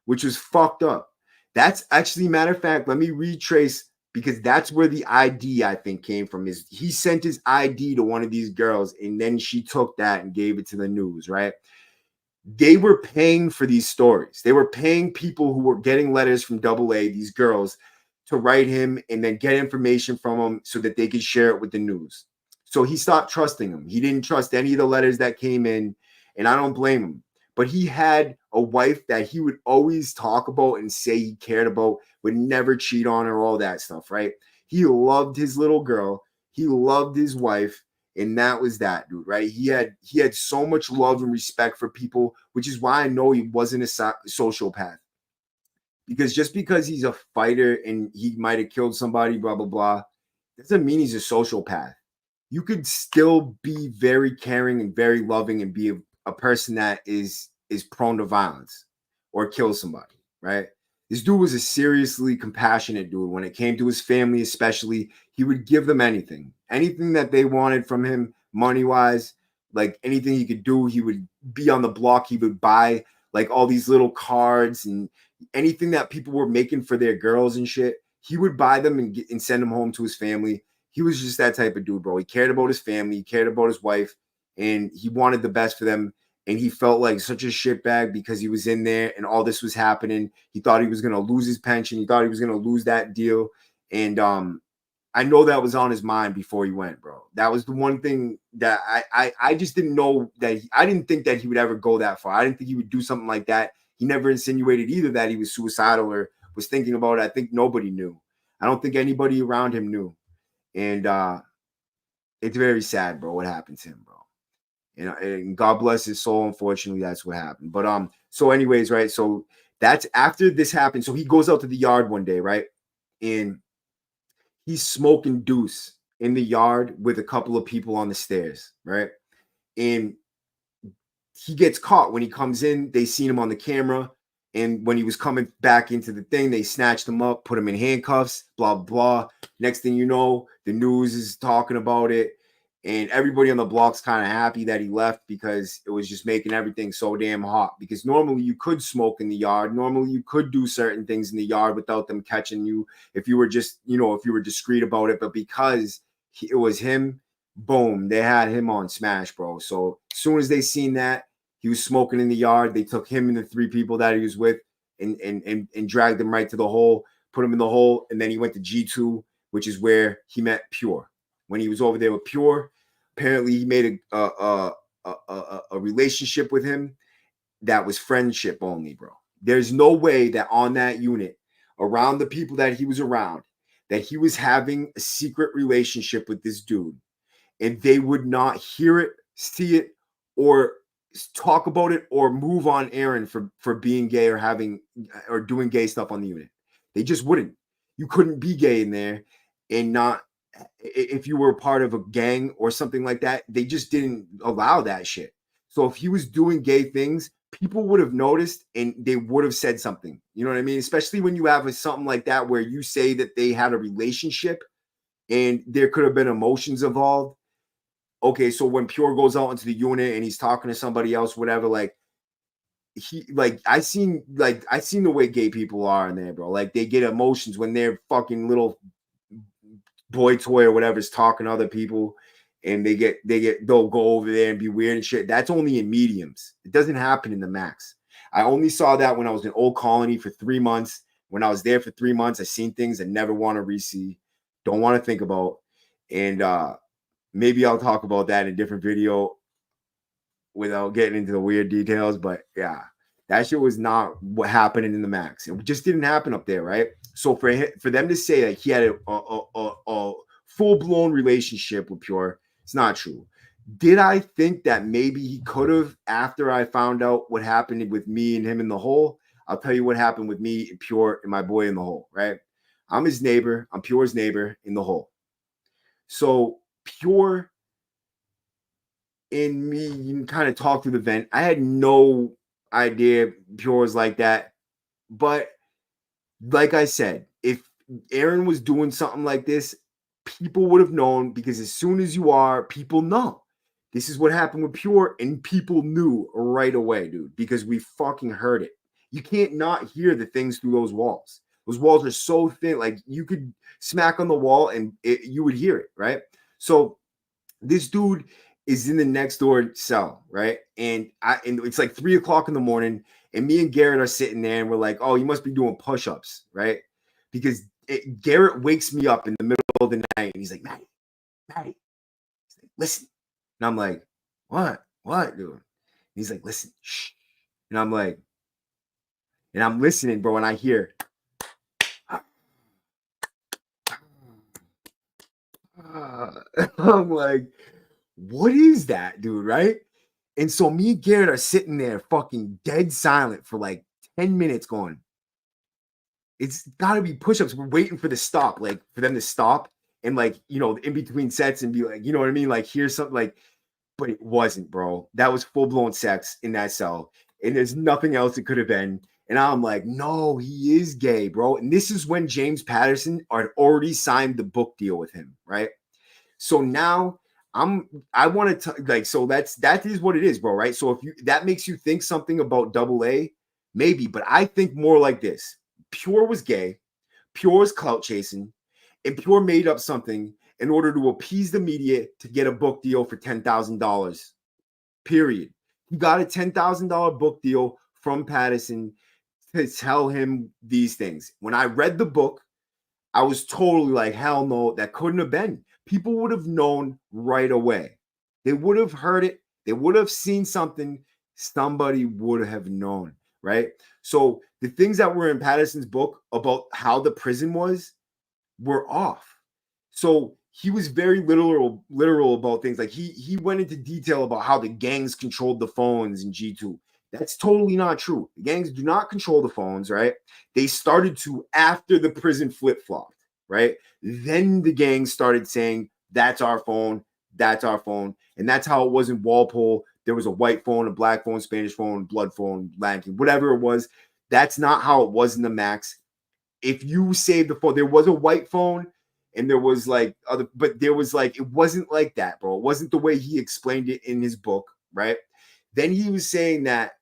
which was fucked up. That's actually, matter of fact, let me retrace because that's where the ID I think came from. Is he sent his ID to one of these girls and then she took that and gave it to the news, right? They were paying for these stories. They were paying people who were getting letters from Double A, these girls, to write him and then get information from him so that they could share it with the news. So he stopped trusting them. He didn't trust any of the letters that came in, and I don't blame him. But he had a wife that he would always talk about and say he cared about, would never cheat on her, all that stuff, right? He loved his little girl. He loved his wife. And that was that, dude, right? He had so much love and respect for people, which is why I know he wasn't a sociopath. Because just because he's a fighter and he might have killed somebody, blah, blah, blah, doesn't mean he's a sociopath. You could still be very caring and very loving and be a person that is prone to violence or kill somebody, right? This dude was a seriously compassionate dude. When it came to his family, especially, he would give them anything that they wanted from him, money-wise, like anything he could do. He would be on the block. He would buy like all these little cards and anything that people were making for their girls and shit. He would buy them and send them home to his family. He was just that type of dude, bro. He cared about his family. He cared about his wife, and he wanted the best for them. And he felt like such a shitbag because he was in there and all this was happening. He thought he was going to lose his pension. He thought he was going to lose that deal. And I know that was on his mind before he went, bro. That was the one thing that I just didn't know that I didn't think that he would ever go that far. I didn't think he would do something like that. He never insinuated either that he was suicidal or was thinking about it. I think nobody knew. I don't think anybody around him knew. And it's very sad, bro, what happened to him, bro. You know, and God bless his soul. Unfortunately, that's what happened. But so anyways, right? So that's after this happened. So he goes out to the yard one day, right? And he's smoking deuce in the yard with a couple of people on the stairs, right? And he gets caught when he comes in. They seen him on the camera. And when he was coming back into the thing, they snatched him up, put him in handcuffs, blah, blah. Next thing you know, the news is talking about it. And everybody on the block's kind of happy that he left because it was just making everything so damn hot. Because normally you could smoke in the yard. Normally you could do certain things in the yard without them catching you if you were just, if you were discreet about it. But because it was him, boom, they had him on smash, bro. So as soon as they seen that, he was smoking in the yard, they took him and the three people that he was with and dragged him right to the hole, put him in the hole. And then he went to G2, which is where he met Pure. When he was over there with Pure, apparently he made a relationship with him that was friendship only, bro. There's no way that on that unit, around the people that he was around, that he was having a secret relationship with this dude, and they would not hear it, see it, or talk about it, or move on errand for being gay or having or doing gay stuff on the unit. They just wouldn't. You couldn't be gay in there and not, if you were part of a gang or something like that, they just didn't allow that shit. So if he was doing gay things, people would have noticed and they would have said something. You know what I mean? Especially when you have something like that where you say that they had a relationship, and there could have been emotions involved. Okay, so when Pure goes out into the unit and he's talking to somebody else, whatever, like I seen the way gay people are in there, bro. Like they get emotions when their fucking little boy toy or whatever is talking to other people, and they'll go over there and be weird and shit. That's only in mediums. It doesn't happen in the max. I only saw that when I was in Old Colony for 3 months. When I was there for 3 months, I seen things I never want to re-see, don't want to think about. And maybe I'll talk about that in a different video without getting into the weird details. But yeah, that shit was not what happened in the max. It just didn't happen up there, right? So for them to say like he had a full-blown relationship with Pure, it's not true. Did I think that maybe he could have after I found out what happened with me and him in the hole? I'll tell you what happened with me and Pure and my boy in the hole, right? I'm his neighbor. I'm Pure's neighbor in the hole. So Pure and me, you can kind of talk through the vent. I had no idea Pure was like that. But like I said, if Aaron was doing something like this, people would have known, because as soon as you are, people know. This is what happened with Pure, and people knew right away, dude, because we fucking heard it. You can't not hear the things through those walls. Those walls are so thin, like you could smack on the wall and you would hear it, right? So this dude is in the next door cell, right? And it's like 3:00 in the morning, and me and Garrett are sitting there, and we're like, "Oh, you must be doing push-ups, right?" Because Garrett wakes me up in the middle of the night, and he's like, "Matty, Matty, listen." And I'm like, "What, dude?" And he's like, "Listen, shh." And I'm like, and I'm listening, bro, and I hear, I'm like, what is that, dude? Right? And so me and Garrett are sitting there fucking dead silent for like 10 minutes going, it's gotta be push-ups. We're waiting for the stop, like for them to stop and like, in between sets and be like, you know what I mean? Like here's something like, but it wasn't, bro. That was full-blown sex in that cell. And there's nothing else it could have been. And I'm like, no, he is gay, bro. And this is when James Patterson had already signed the book deal with him, right? So now I want to like, so that is what it is, bro, right? So if that makes you think something about Double A, maybe, but I think more like this. Pure was gay, Pure was clout chasing, and Pure made up something in order to appease the media to get a book deal for $10,000. Period. He got a $10,000 book deal from Patterson to tell him these things. When I read the book, I was totally like, hell no, that couldn't have been. People would have known right away. They would have heard it. They would have seen something. Somebody would have known, right? So the things that were in Patterson's book about how the prison was were off. So he was very literal about things. Like he went into detail about how the gangs controlled the phones in G2. That's totally not true. The gangs do not control the phones, right? They started to after the prison flip-flopped, right? Then the gangs started saying, that's our phone, that's our phone. And that's how it was in Walpole. There was a white phone, a black phone, Spanish phone, blood phone, Lanky, whatever it was. That's not how it was in the max. If you saved the phone, there was a white phone and there was like other, but there was like, it wasn't like that, bro. It wasn't the way he explained it in his book, right? Then he was saying that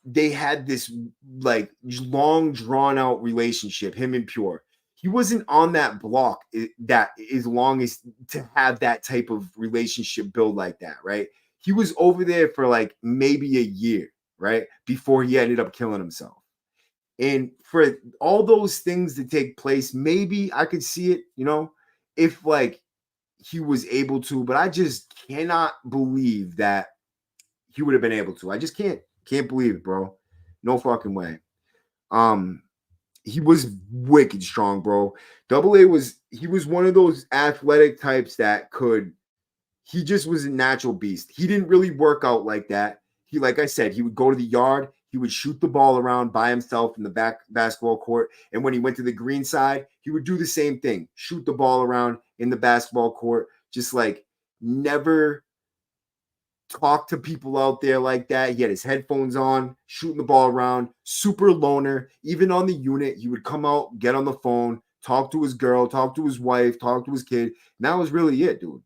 they had this like long drawn out relationship, him and Pure. He wasn't on that block that as long as to have that type of relationship build like that, right? He was over there for like maybe a year, right? Before he ended up killing himself. And for all those things to take place, maybe I could see it, if like he was able to, but I just cannot believe that he would have been able to. I just can't believe it, bro. No fucking way. He was wicked strong, bro. Double A he was one of those athletic types that he just was a natural beast. He didn't really work out like that. Like I said, he would go to the yard, he would shoot the ball around by himself in the back basketball court. And when he went to the green side, he would do the same thing, shoot the ball around in the basketball court, just like never talk to people out there like that. He had his headphones on, shooting the ball around, super loner. Even on the unit, he would come out, get on the phone, talk to his girl, talk to his wife, talk to his kid. And that was really it, dude.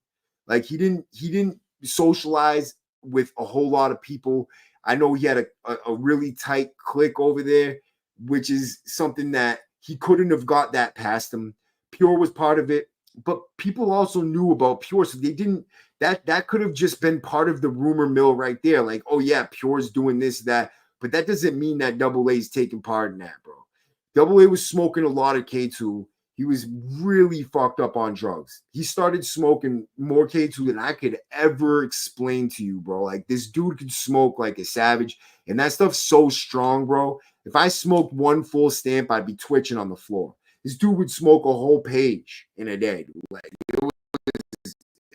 Like he didn't socialize with a whole lot of people. I know he had a really tight clique over there, which is something that he couldn't have got that past him. Pure was part of it, but people also knew about Pure, so they didn't. That could have just been part of the rumor mill right there. Like, oh yeah, Pure's doing this, that, but that doesn't mean that Double A's taking part in that, bro. Double A was smoking a lot of K2. He was really fucked up on drugs. He started smoking more K2 than I could ever explain to you, bro. Like this dude could smoke like a savage, and that stuff's so strong, bro. If I smoked one full stamp, I'd be twitching on the floor. This dude would smoke a whole page in a day, dude. Like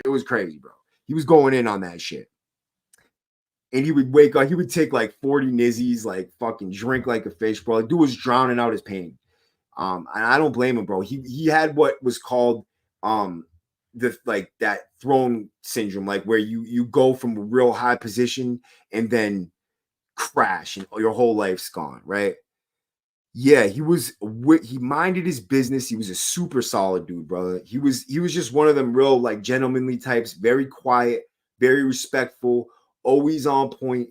it was crazy, bro. He was going in on that shit. And he would wake up, he would take like 40 nizzies, like fucking drink like a fish, bro. Like, dude was drowning out his pain. And I don't blame him, bro. He had what was called the like that throne syndrome, like where you go from a real high position and then crash and your whole life's gone, right? Yeah, he minded his business. He was a super solid dude, brother. He was just one of them real like gentlemanly types, very quiet, very respectful, always on point,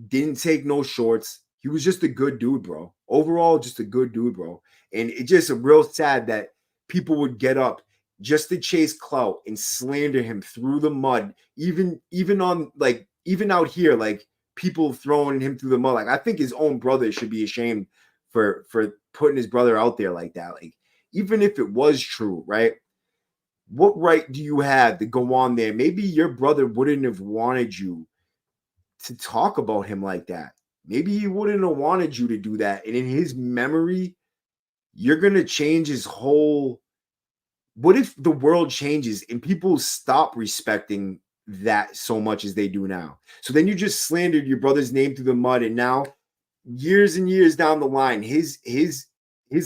didn't take no shorts. He was just a good dude, bro. Overall, just a good dude, bro. And it's just a real sad that people would get up just to chase Clout and slander him through the mud, even on like even out here, like people throwing him through the mud. Like I think his own brother should be ashamed for putting his brother out there like that. Like even if it was true, right? What right do you have to go on there? Maybe your brother wouldn't have wanted you to talk about him like that. Maybe he wouldn't have wanted you to do that. And in his memory, you're going to change his whole. What if the world changes and people stop respecting that so much as they do now? So then you just slandered your brother's name through the mud, and now years and years down the line, his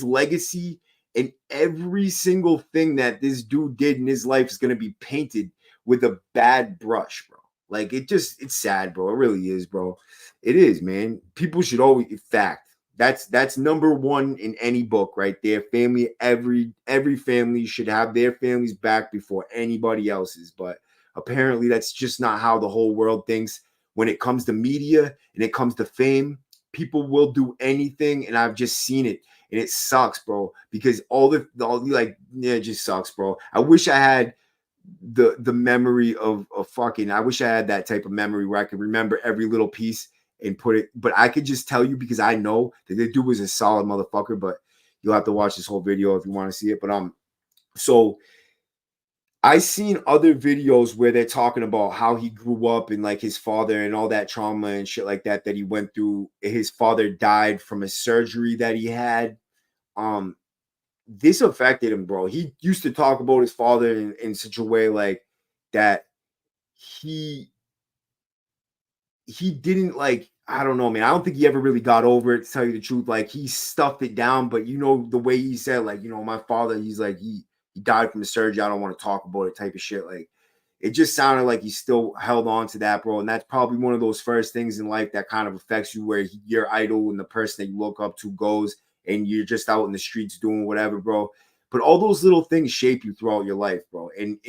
legacy and every single thing that this dude did in his life is going to be painted with a bad brush, bro. Like it's sad, bro. It really is, bro. It is, man. People should always fact. That's number one in any book right there. Family, every family should have their families back before anybody else's. But apparently that's just not how the whole world thinks. When it comes to media and it comes to fame, people will do anything, and I've just seen it, and it sucks, bro. Because all the like, yeah, it just sucks, bro. I wish I had the memory of fucking. I wish I had that type of memory where I could remember every little piece and put it. But I could just tell you because I know that the dude was a solid motherfucker. But you'll have to watch this whole video if you want to see it. But so I seen other videos where they're talking about how he grew up and like his father and all that trauma and shit like that he went through. His father died from a surgery that he had. This affected him, bro. He used to talk about his father in such a way like that he didn't like, I don't know, man. I don't think he ever really got over it, to tell you the truth. Like he stuffed it down, but you know, the way he said, like, you know, my father, he's like, he died from the surgery. I don't want to talk about it type of shit. Like it just sounded like he still held on to that, bro. And that's probably one of those first things in life that kind of affects you, where your idol and the person that you look up to goes and you're just out in the streets doing whatever, bro. But all those little things shape you throughout your life, bro. And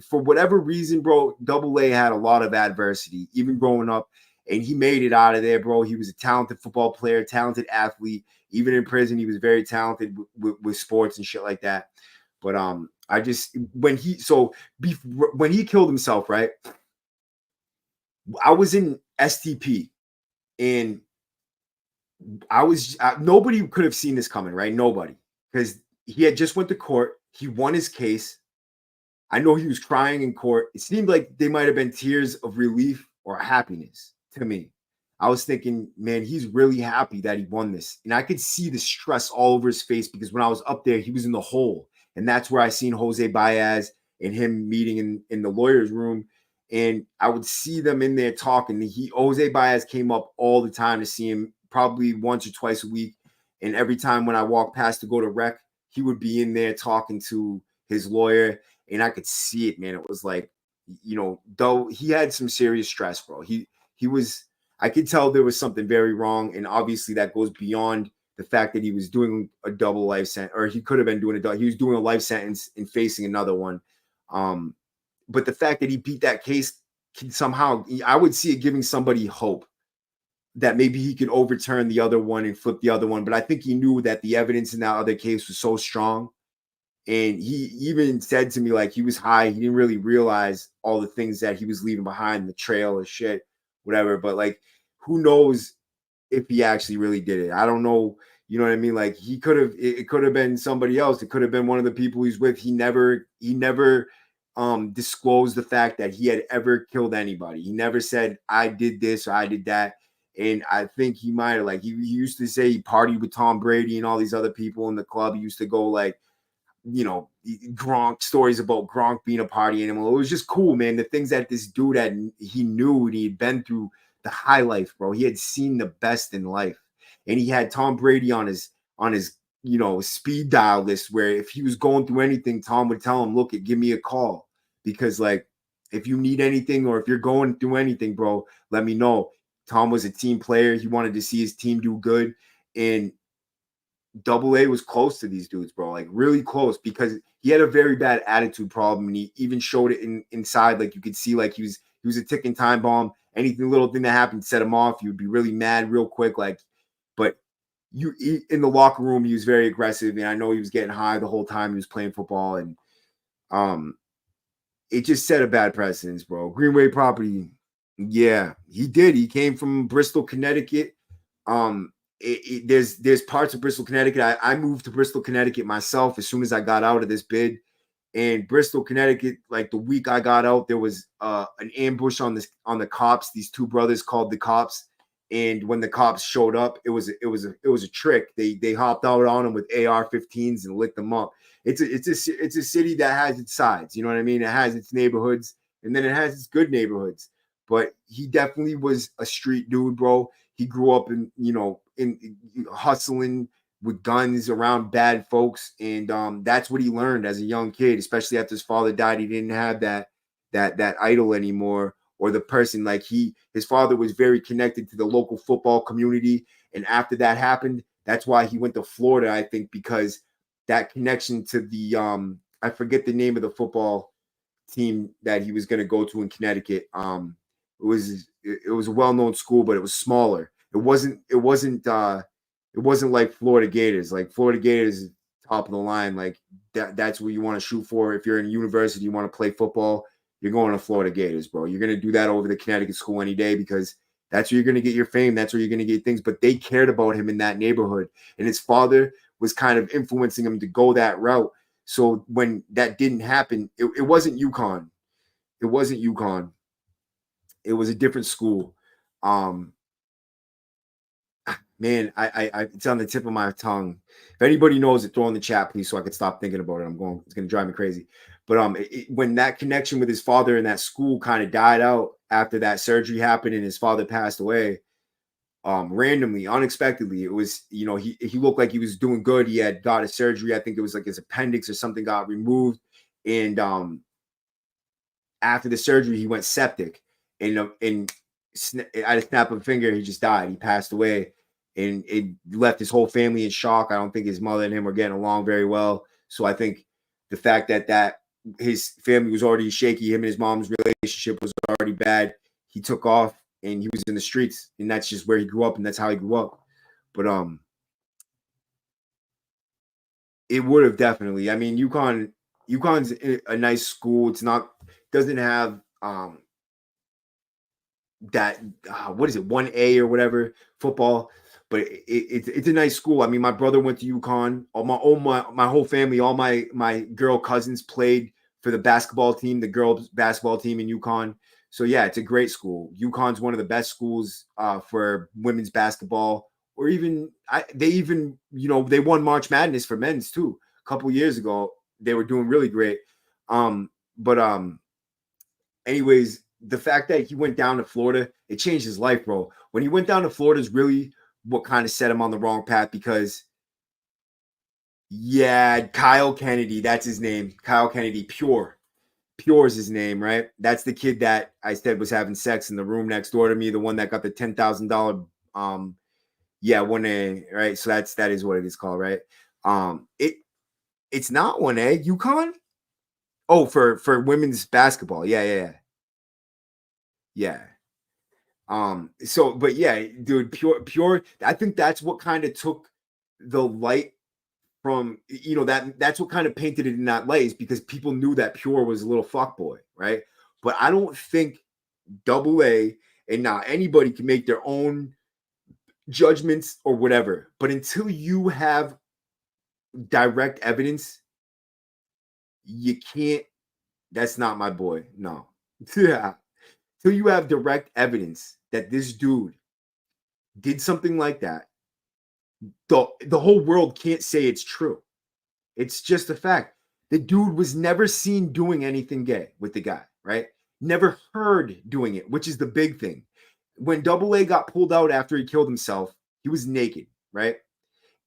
for whatever reason, bro, Double A had a lot of adversity, even growing up, and he made it out of there, bro. He was a talented football player, talented athlete. Even in prison, he was very talented with sports and shit like that. But I just when he killed himself, right? I was in STP, and nobody could have seen this coming, right? Nobody, because he had just went to court. He won his case. I know he was crying in court. It seemed like they might have been tears of relief or happiness to me. I was thinking, man, he's really happy that he won this. And I could see the stress all over his face because when I was up there, he was in the hole. And that's where I seen Jose Baez and him meeting in the lawyer's room. And I would see them in there talking. Jose Baez came up all the time to see him, probably once or twice a week. And every time when I walked past to go to rec, he would be in there talking to his lawyer. And I could see it, man. It was like, you know, though he had some serious stress, bro. He was, I could tell there was something very wrong. And obviously that goes beyond the fact that he was doing a double life sentence, or he could have been doing he was doing a life sentence and facing another one. But the fact that he beat that case can somehow, I would see it giving somebody hope that maybe he could overturn the other one and flip the other one. But I think he knew that the evidence in that other case was so strong. And he even said to me, like, he was high. He didn't really realize all the things that he was leaving behind, the trail of shit, whatever. But like, who knows if he actually really did it? I don't know. You know what I mean? Like, he could have, it could have been somebody else. It could have been one of the people he's with. He never disclosed the fact that he had ever killed anybody. He never said, I did this or I did that. And I think he might have, like, he used to say he partied with Tom Brady and all these other people in the club. He used to go, like, you know, Gronk, stories about Gronk being a party animal. It was just cool, man. The things that this dude he knew, and he'd been through the high life, bro. He had seen the best in life. And he had Tom Brady on his, you know, speed dial list, where if he was going through anything, Tom would tell him, look, give me a call. Because, like, if you need anything or if you're going through anything, bro, let me know. Tom was a team player. He wanted to see his team do good. And Double A was close to these dudes, bro, like really close, because he had a very bad attitude problem, and he even showed it inside. Like, you could see, like, he was a ticking time bomb. Anything, little thing that happened set him off. He would be really mad real quick. Like, but in the locker room, he was very aggressive, and I know he was getting high the whole time he was playing football, and it just set a bad precedence, bro. Greenway property, yeah, he did. He came from Bristol, Connecticut. There's parts of Bristol, Connecticut. I moved to Bristol, Connecticut myself as soon as I got out of this bid. And Bristol, Connecticut, like the week I got out, there was an ambush on the cops. These two brothers called the cops, and when the cops showed up, it was a trick. They hopped out on them with AR-15s and lit them up. It's a city that has its sides. You know what I mean? It has its neighborhoods, and then it has its good neighborhoods. But he definitely was a street dude, bro. He grew up in hustling with guns around bad folks, and that's what he learned as a young kid. Especially after his father died, he didn't have that idol anymore, or the person. Like, his father was very connected to the local football community, and after that happened, that's why he went to Florida. I think because that connection to the I forget the name of the football team that he was going to go to in Connecticut. It was a well-known school, but it was smaller. It wasn't like Florida Gators. Like, Florida Gators is top of the line. Like, that's what you want to shoot for. If you're in university, you want to play football, you're going to Florida Gators, bro. You're going to do that over the Connecticut school any day, because that's where you're going to get your fame. That's where you're going to get things. But they cared about him in that neighborhood, and his father was kind of influencing him to go that route. So when that didn't happen, it wasn't UConn. It wasn't UConn. It was a different school. Man, I it's on the tip of my tongue. If anybody knows it, throw in the chat, please, so I could stop thinking about it. It's going to drive me crazy. But when that connection with his father in that school kind of died out after that surgery happened and his father passed away, randomly, unexpectedly, it was, he looked like he was doing good. He had got a surgery. I think it was like his appendix or something got removed. And after the surgery, he went septic. And at a snap of a finger, he just died. He passed away. And it left his whole family in shock. I don't think his mother and him were getting along very well. So I think the fact that his family was already shaky, him and his mom's relationship was already bad, he took off and he was in the streets, and that's just where he grew up, and that's how he grew up. But it would have definitely. I mean, UConn's a nice school. Doesn't have that what is it, 1A or whatever football, but it's a nice school. I mean, my brother went to UConn. My whole family, all my girl cousins played for the basketball team, the girls basketball team in UConn. So yeah, it's a great school. UConn's one of the best schools for women's basketball, or they won March Madness for men's too a couple years ago. They were doing really great. Anyways, the fact that he went down to Florida, it changed his life, bro. When he went down to Florida is really what kind of set him on the wrong path, because Kyle Kennedy, that's his name. Kyle Kennedy, Pure is his name, right? That's the kid that I said was having sex in the room next door to me, the one that got the $10,000 Yeah, 1A, right? So that is what it is called, right? It's not 1A. UConn? Oh, for women's basketball. Yeah, yeah, yeah. Yeah. So but yeah, dude, pure I think that's what kind of took the light from, that's what kind of painted it in that light, is because people knew that Pure was a little fuckboy, right? But I don't think double A, and now anybody can make their own judgments or whatever. But until you have direct evidence, you can't. That's not my boy. No. Yeah. Till you have direct evidence that this dude did something like that, the whole world can't say it's true. It's just a fact. The dude was never seen doing anything gay with the guy, right? Never heard doing it, which is the big thing. When Double A got pulled out after he killed himself, he was naked, right?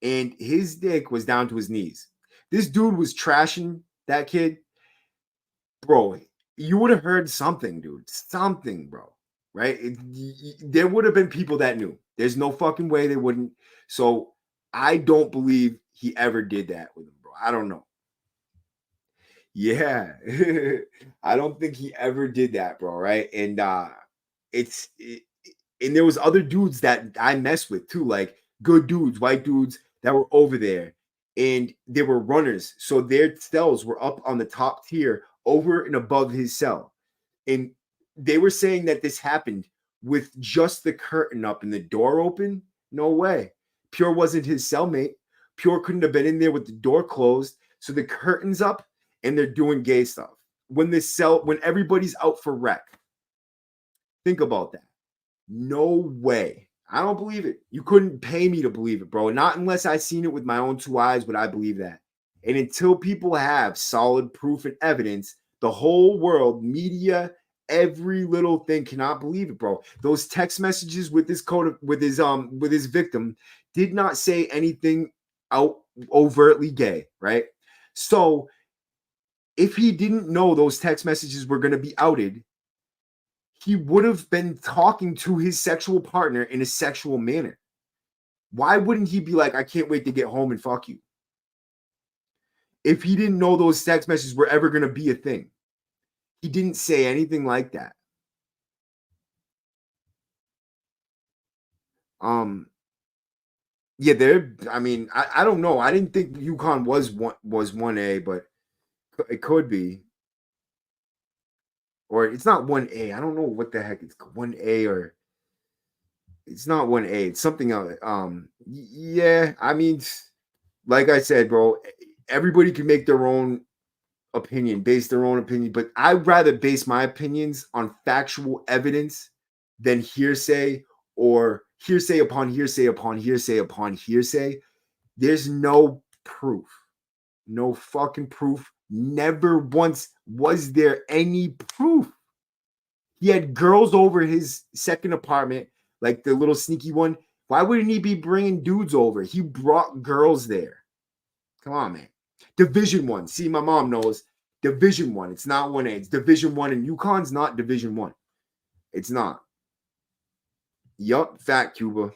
And his dick was down to his knees. This dude was trashing that kid, bro. You would have heard something, dude. Something, bro. Right? There would have been people that knew. There's no fucking way they wouldn't. So I don't believe he ever did that with him, bro. I don't know. Yeah. I don't think he ever did that, bro, right? And it's it, and there was other dudes that I messed with too, like good dudes, white dudes that were over there, and they were runners. So their cells were up on the top tier over and above his cell. And they were saying that this happened with just the curtain up and the door open. No way. Pure wasn't his cellmate. Pure couldn't have been in there with the door closed. So the curtain's up and they're doing gay stuff. When everybody's out for rec. Think about that. No way. I don't believe it. You couldn't pay me to believe it, bro. Not unless I seen it with my own two eyes would I believe that. And until people have solid proof and evidence, the whole world, media, every little thing cannot believe it, bro. Those text messages with this with his victim did not say anything out overtly gay, right? So if he didn't know those text messages were going to be outed, he would have been talking to his sexual partner in a sexual manner. Why wouldn't he be like, I can't wait to get home and fuck you? If he didn't know those text messages were ever going to be a thing, he didn't say anything like that. Yeah, I mean, I don't know. I didn't think UConn was 1A, but it could be. Or it's not 1A. I don't know what the heck it's 1A, or it's not 1A. It's something else. Yeah, I mean, like I said, bro, everybody can make their own opinion, base their own opinion, but I'd rather base my opinions on factual evidence than hearsay, or hearsay upon hearsay upon hearsay upon hearsay. There's no proof. No fucking proof. Never once was there any proof. He had girls over his second apartment, like the little sneaky one. Why wouldn't he be bringing dudes over? He brought girls there. Come on, man. Division One. See, my mom knows. Division One. It's not 1A. It's Division One, and UConn's not Division One. It's not. Yup. Fact, Cuba.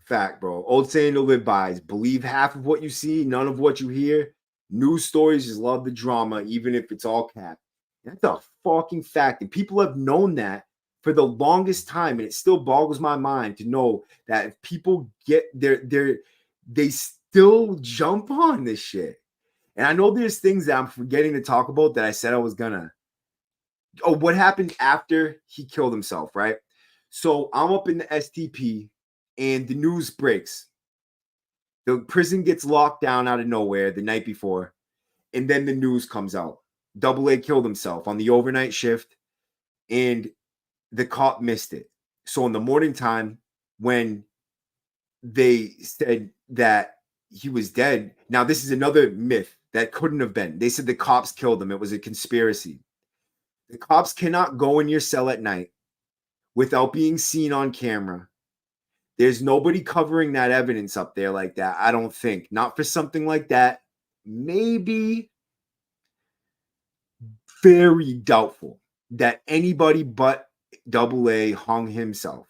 Fact, bro. Old saying to live by is believe half of what you see, none of what you hear. News stories just love the drama, even if it's all cap. That's a fucking fact. And people have known that for the longest time. And it still boggles my mind to know that if people get they still jump on this shit. And I know there's things that I'm forgetting to talk about that I said I was gonna. Oh, what happened after he killed himself, right? So I'm up in the STP and the news breaks. The prison gets locked down out of nowhere the night before, and then the news comes out. Double A killed himself on the overnight shift, and the cop missed it. So in the morning time, when they said that he was dead, now this is another myth that couldn't have been. They said the cops killed him. It was a conspiracy. The cops cannot go in your cell at night without being seen on camera. There's nobody covering that evidence up there like that, I don't think. Not for something like that. Maybe very doubtful that anybody but Double A hung himself.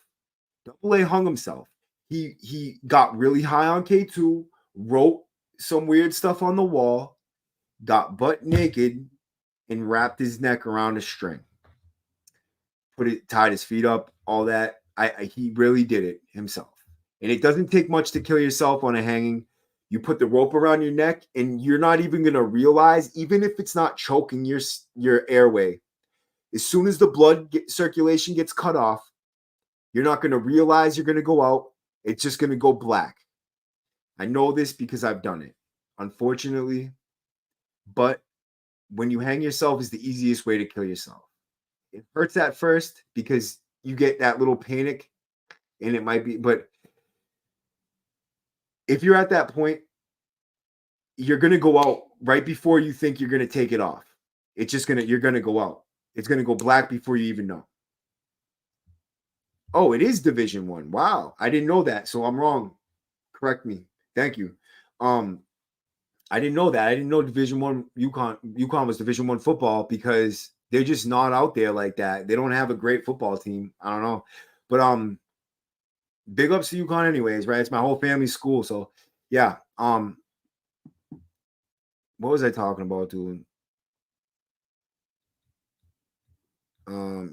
Double A hung himself. he got really high on K2, wrote some weird stuff on the wall, got butt naked, and wrapped his neck around a string. Tied his feet up, all that. He really did it himself. And it doesn't take much to kill yourself on a hanging. You put the rope around your neck, and you're not even gonna realize, even if it's not choking your airway, as soon as the blood circulation gets cut off, you're not gonna realize you're gonna go out. It's just gonna go black. I know this because I've done it, unfortunately. But when you hang yourself is the easiest way to kill yourself. It hurts at first because you get that little panic, and it might be, but if you're at that point, you're going to go out right before you think you're going to take it off. You're going to go out. It's going to go black before you even know. Oh, it is Division 1. Wow. I didn't know that. So I'm wrong. Correct me. Thank you. I didn't know that. I didn't know Division 1 UConn was Division 1 football because they're just not out there like that. They don't have a great football team. I don't know. But big ups to UConn anyways, right? It's my whole family's school. So yeah. What was I talking about, dude?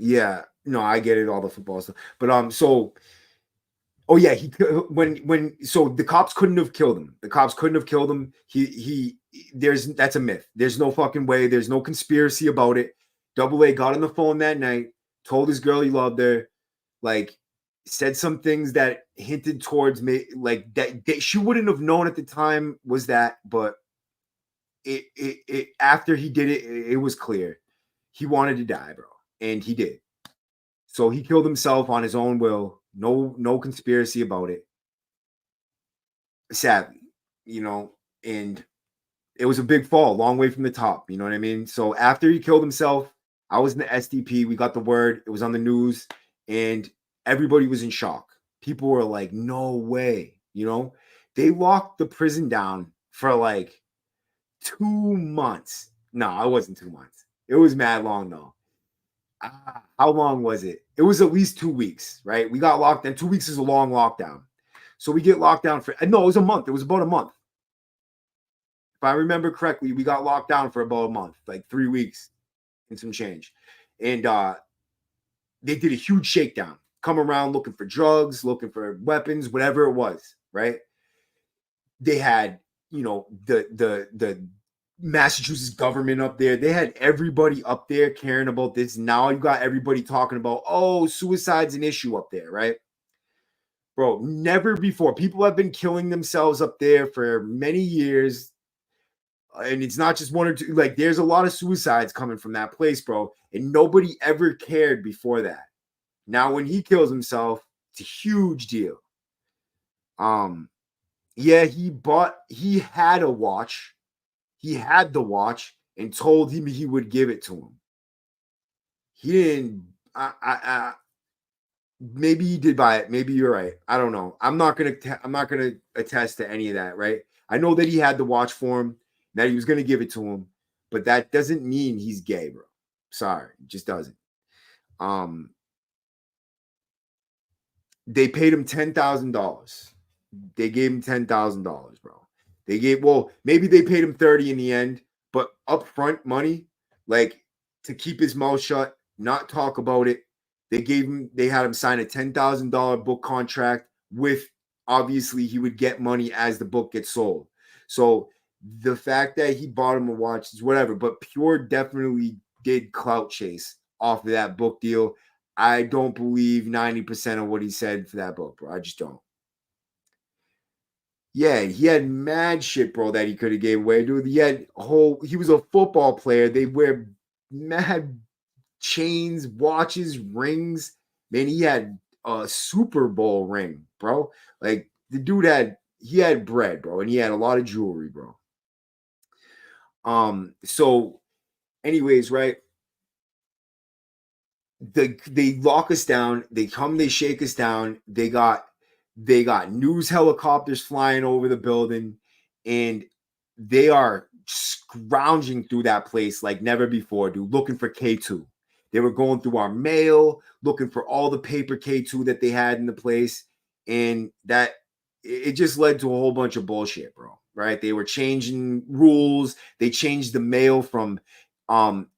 Yeah, no, I get it, all the football stuff. But so oh yeah, so the cops couldn't have killed him. The cops couldn't have killed him. That's a myth. There's no fucking way. There's no conspiracy about it. Double A got on the phone that night, told his girl he loved her, like said some things that hinted towards me, like that she wouldn't have known at the time was that, but it after he did it, it was clear he wanted to die, bro, and he did. So he killed himself on his own will. No conspiracy about it. Sadly, and it was a big fall, long way from the top. You know what I mean? So after he killed himself, I was in the SDP. We got the word. It was on the news, and everybody was in shock. People were like, "No way!" They locked the prison down for like 2 months. No, it wasn't 2 months. It was mad long though. How long was it? It was at least 2 weeks, right? We got locked down. 2 weeks is a long lockdown. So we get locked down no, it was a month. It was about a month. If I remember correctly, we got locked down for about a month, like 3 weeks and some change. And they did a huge shakedown, come around looking for drugs, looking for weapons, whatever it was, right? They had, the Massachusetts government up there. They had everybody up there caring about this. Now you got everybody talking about, oh, suicide's an issue up there, right? Bro, never before. People have been killing themselves up there for many years. And it's not just one or two. Like, there's a lot of suicides coming from that place, bro. And nobody ever cared before that. Now, when he kills himself, it's a huge deal. Yeah, he had a watch. He had the watch and told him he would give it to him. He didn't. Maybe he did buy it. Maybe you're right. I don't know. I'm not gonna attest to any of that, right? I know that he had the watch for him, that he was gonna give it to him, but that doesn't mean he's gay, bro. Sorry, it just doesn't. They paid him $10,000. They gave him $10,000, bro. Maybe they paid him 30 in the end, but upfront money, like to keep his mouth shut, not talk about it. They had him sign a $10,000 book contract with, obviously he would get money as the book gets sold. So the fact that he bought him a watch is whatever, but Pure definitely did clout chase off of that book deal. I don't believe 90% of what he said for that book, bro. I just don't. Yeah, he had mad shit, bro, that he could have gave away, dude. He was a football player. They wear mad chains, watches, rings. Man, he had a Super Bowl ring, bro. Like the dude had bread, bro, and he had a lot of jewelry, bro. So anyways, right? They lock us down, they shake us down, they got news helicopters flying over the building, and they are scrounging through that place like never before, dude, looking for K2. They were going through our mail, looking for all the paper K2 that they had in the place. and that it just led to a whole bunch of bullshit, bro. Right? They were changing rules. They changed the mail from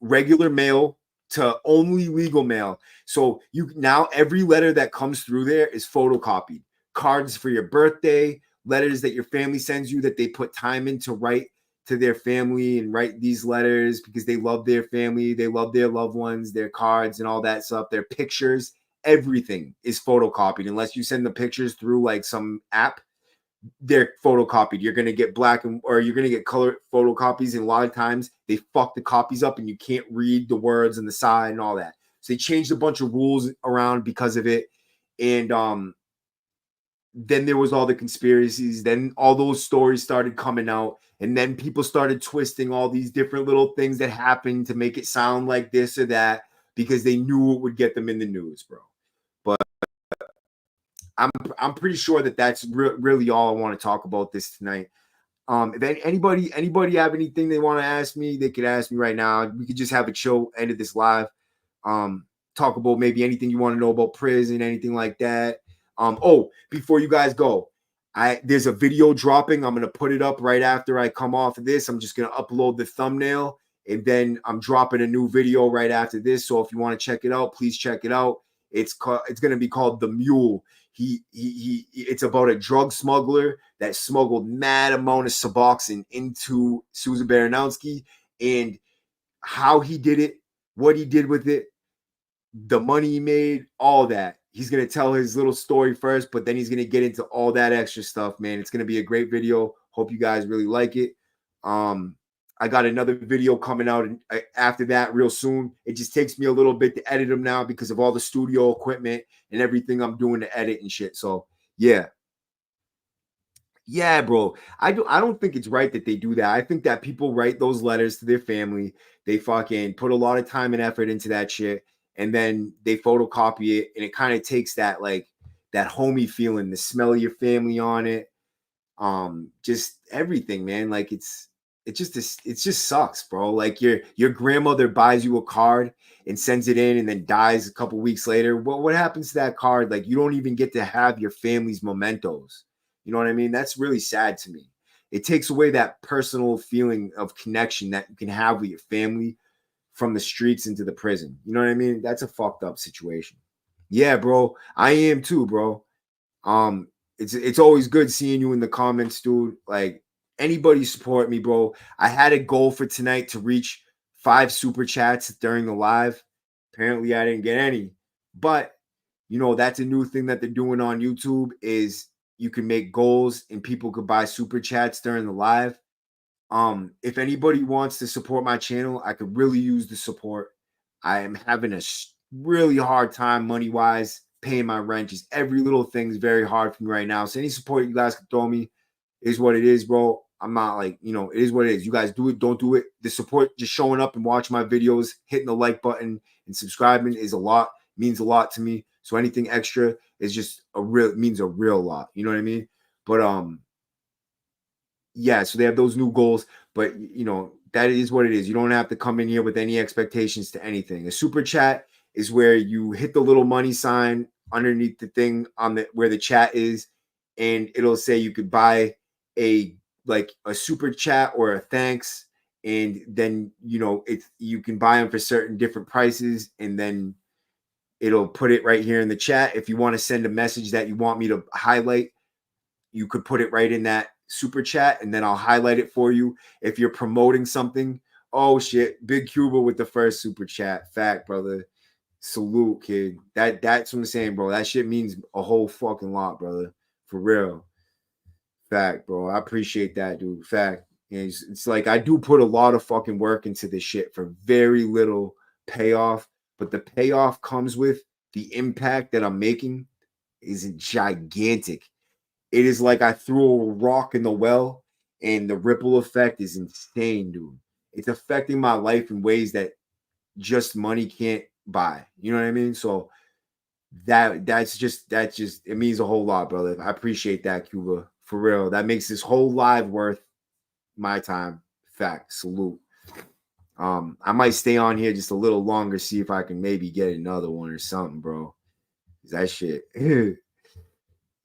regular mail to only legal mail. So you now every letter that comes through there is photocopied. Cards for your birthday, letters that your family sends you that they put time in to write to their family and write these letters because they love their family, they love their loved ones, their cards and all that stuff, their pictures, everything is photocopied unless you send the pictures through like some app. They're photocopied. You're gonna get black or you're gonna get color photocopies, and a lot of times they fuck the copies up, and you can't read the words on the side and all that. So they changed a bunch of rules around because of it, and then there was all the conspiracies. Then all those stories started coming out, and then people started twisting all these different little things that happened to make it sound like this or that because they knew it would get them in the news, bro. But I'm pretty sure that that's really all I want to talk about this tonight. If anybody have anything they want to ask me, they could ask me right now. We could just have a chill end of this live. Talk about maybe anything you want to know about prison, anything like that. Oh, before you guys go, there's a video dropping. I'm gonna put it up right after I come off of this. I'm just gonna upload the thumbnail, and then I'm dropping a new video right after this. So if you want to check it out, please check it out. It's gonna be called The Mule. It's about a drug smuggler that smuggled mad amount of Suboxone into Susan Baranowski, and how he did it, what he did with it, the money he made, all that. He's going to tell his little story first, but then he's going to get into all that extra stuff, man. It's going to be a great video. Hope you guys really like it. I got another video coming out after that real soon. It just takes me a little bit to edit them now because of all the studio equipment and everything I'm doing to edit and shit. So, yeah. Yeah, bro. I don't think it's right that they do that. I think that people write those letters to their family. They fucking put a lot of time and effort into that shit, and then they photocopy it, and it kind of takes that like that homey feeling, the smell of your family on it. Just everything, man. Like it just sucks, bro. Like your grandmother buys you a card and sends it in and then dies a couple weeks later. What happens to that card? Like you don't even get to have your family's mementos. You know what I mean? That's really sad to me. It takes away that personal feeling of connection that you can have with your family from the streets into the prison. You know what I mean? That's a fucked up situation. Yeah, bro. I am too, bro. Um, it's always good seeing you in the comments, dude. Like anybody support me, bro. I had a goal for tonight to reach 5 super chats during the live. Apparently, I didn't get any. But that's a new thing that they're doing on YouTube is you can make goals and people could buy super chats during the live. If anybody wants to support my channel, I could really use the support. I am having a really hard time money-wise paying my rent. Just every little thing is very hard for me right now. So any support you guys can throw me is what it is, bro. I'm not like, it is what it is. You guys do it, don't do it. The support, just showing up and watching my videos, hitting the like button and subscribing is means a lot to me. So anything extra is just means a real lot. You know what I mean? But yeah, so they have those new goals, but that is what it is. You don't have to come in here with any expectations to anything. A super chat is where you hit the little money sign underneath the thing where the chat is, and it'll say you could buy a super chat or a thanks, and then you can buy them for certain different prices, and then it'll put it right here in the chat. If you want to send a message that you want me to highlight, you could put it right in that super chat, and then I'll highlight it for you. If you're promoting something, oh shit, Big Cuba with the first super chat. Fact, brother. Salute, kid. That's what I'm saying, bro. That shit means a whole fucking lot, brother. For real. Fact, bro. I appreciate that, dude. Fact. And it's like I do put a lot of fucking work into this shit for very little payoff, but the payoff comes with the impact that I'm making is gigantic. It is like I threw a rock in the well, and the ripple effect is insane, dude. It's affecting my life in ways that just money can't buy. You know what I mean? So that's just it means a whole lot, brother. I appreciate that, Cuba. For real. That makes this whole live worth my time. Fact. Salute. I might stay on here just a little longer, see if I can maybe get another one or something, bro. That shit.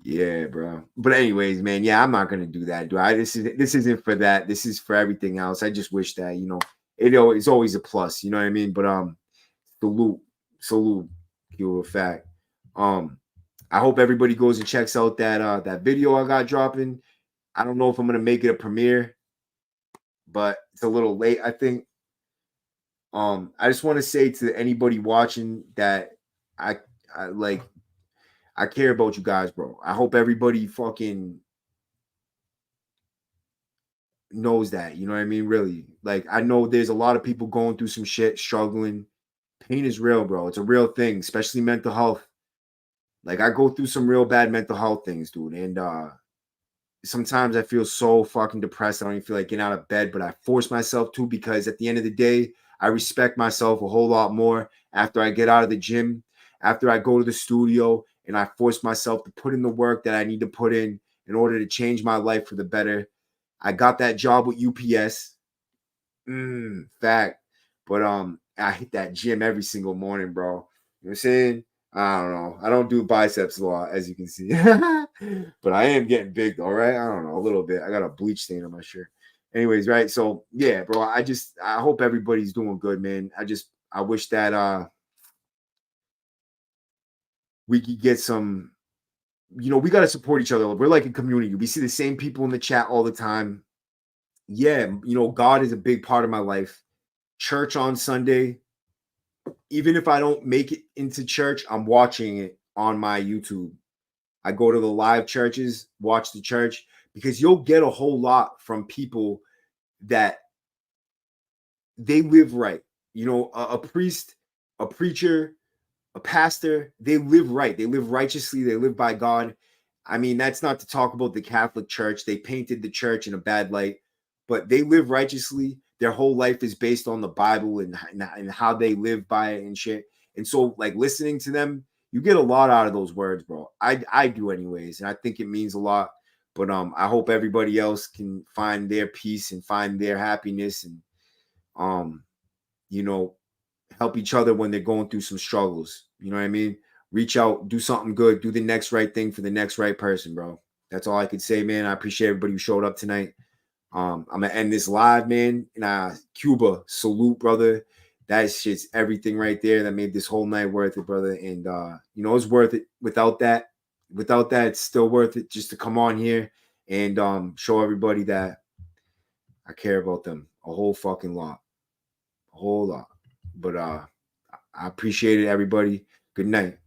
Yeah, bro. But anyways, man, yeah, I'm not gonna do that, do I? This isn't for that. This is for everything else. I just wish that, it's always a plus, you know what I mean? But salute, salute, you a fact. Um, I hope everybody goes and checks out that video I got dropping. I don't know if I'm gonna make it a premiere, but it's a little late, I think. I just want to say to anybody watching that I I like I care about you guys, bro. I hope everybody fucking knows that. You know what I mean? Really. Like, I know there's a lot of people going through some shit, struggling. Pain is real, bro. It's a real thing, especially mental health. Like, I go through some real bad mental health things, dude. And sometimes I feel so fucking depressed. I don't even feel like getting out of bed, but I force myself to because at the end of the day, I respect myself a whole lot more after I get out of the gym, after I go to the studio, and I force myself to put in the work that I need to put in order to change my life for the better. I got that job with UPS. Fact. But I hit that gym every single morning, bro. You know what I'm saying? I don't know. I don't do biceps a lot, as you can see. But I am getting big though, right? I don't know, a little bit. I got a bleach stain on my shirt. Anyways, right? So yeah, bro. I hope everybody's doing good, man. I wish that we could get some, we gotta support each other. We're like a community. We see the same people in the chat all the time. Yeah, God is a big part of my life. Church on Sunday, even if I don't make it into church, I'm watching it on my YouTube. I go to the live churches, watch the church, because you'll get a whole lot from people that they live right. A priest, a preacher, a pastor, they live right. They live righteously. They live by God. I mean, that's not to talk about the Catholic Church. They painted the church in a bad light, but they live righteously. Their whole life is based on the Bible and how they live by it and shit. And so, like, listening to them, you get a lot out of those words, bro. I do anyways, and I think it means a lot. But I hope everybody else can find their peace and find their happiness and um, you know, help each other when they're going through some struggles. You know what I mean? Reach out, do something good, do the next right thing for the next right person, bro. That's all I could say, man. I appreciate everybody who showed up tonight. I'm gonna end this live, man. And Cuba, salute, brother. That shit's everything right there. That made this whole night worth it, brother. And it's worth it. Without that, it's still worth it just to come on here and show everybody that I care about them a whole fucking lot. A whole lot. But I appreciate it, everybody. Good night.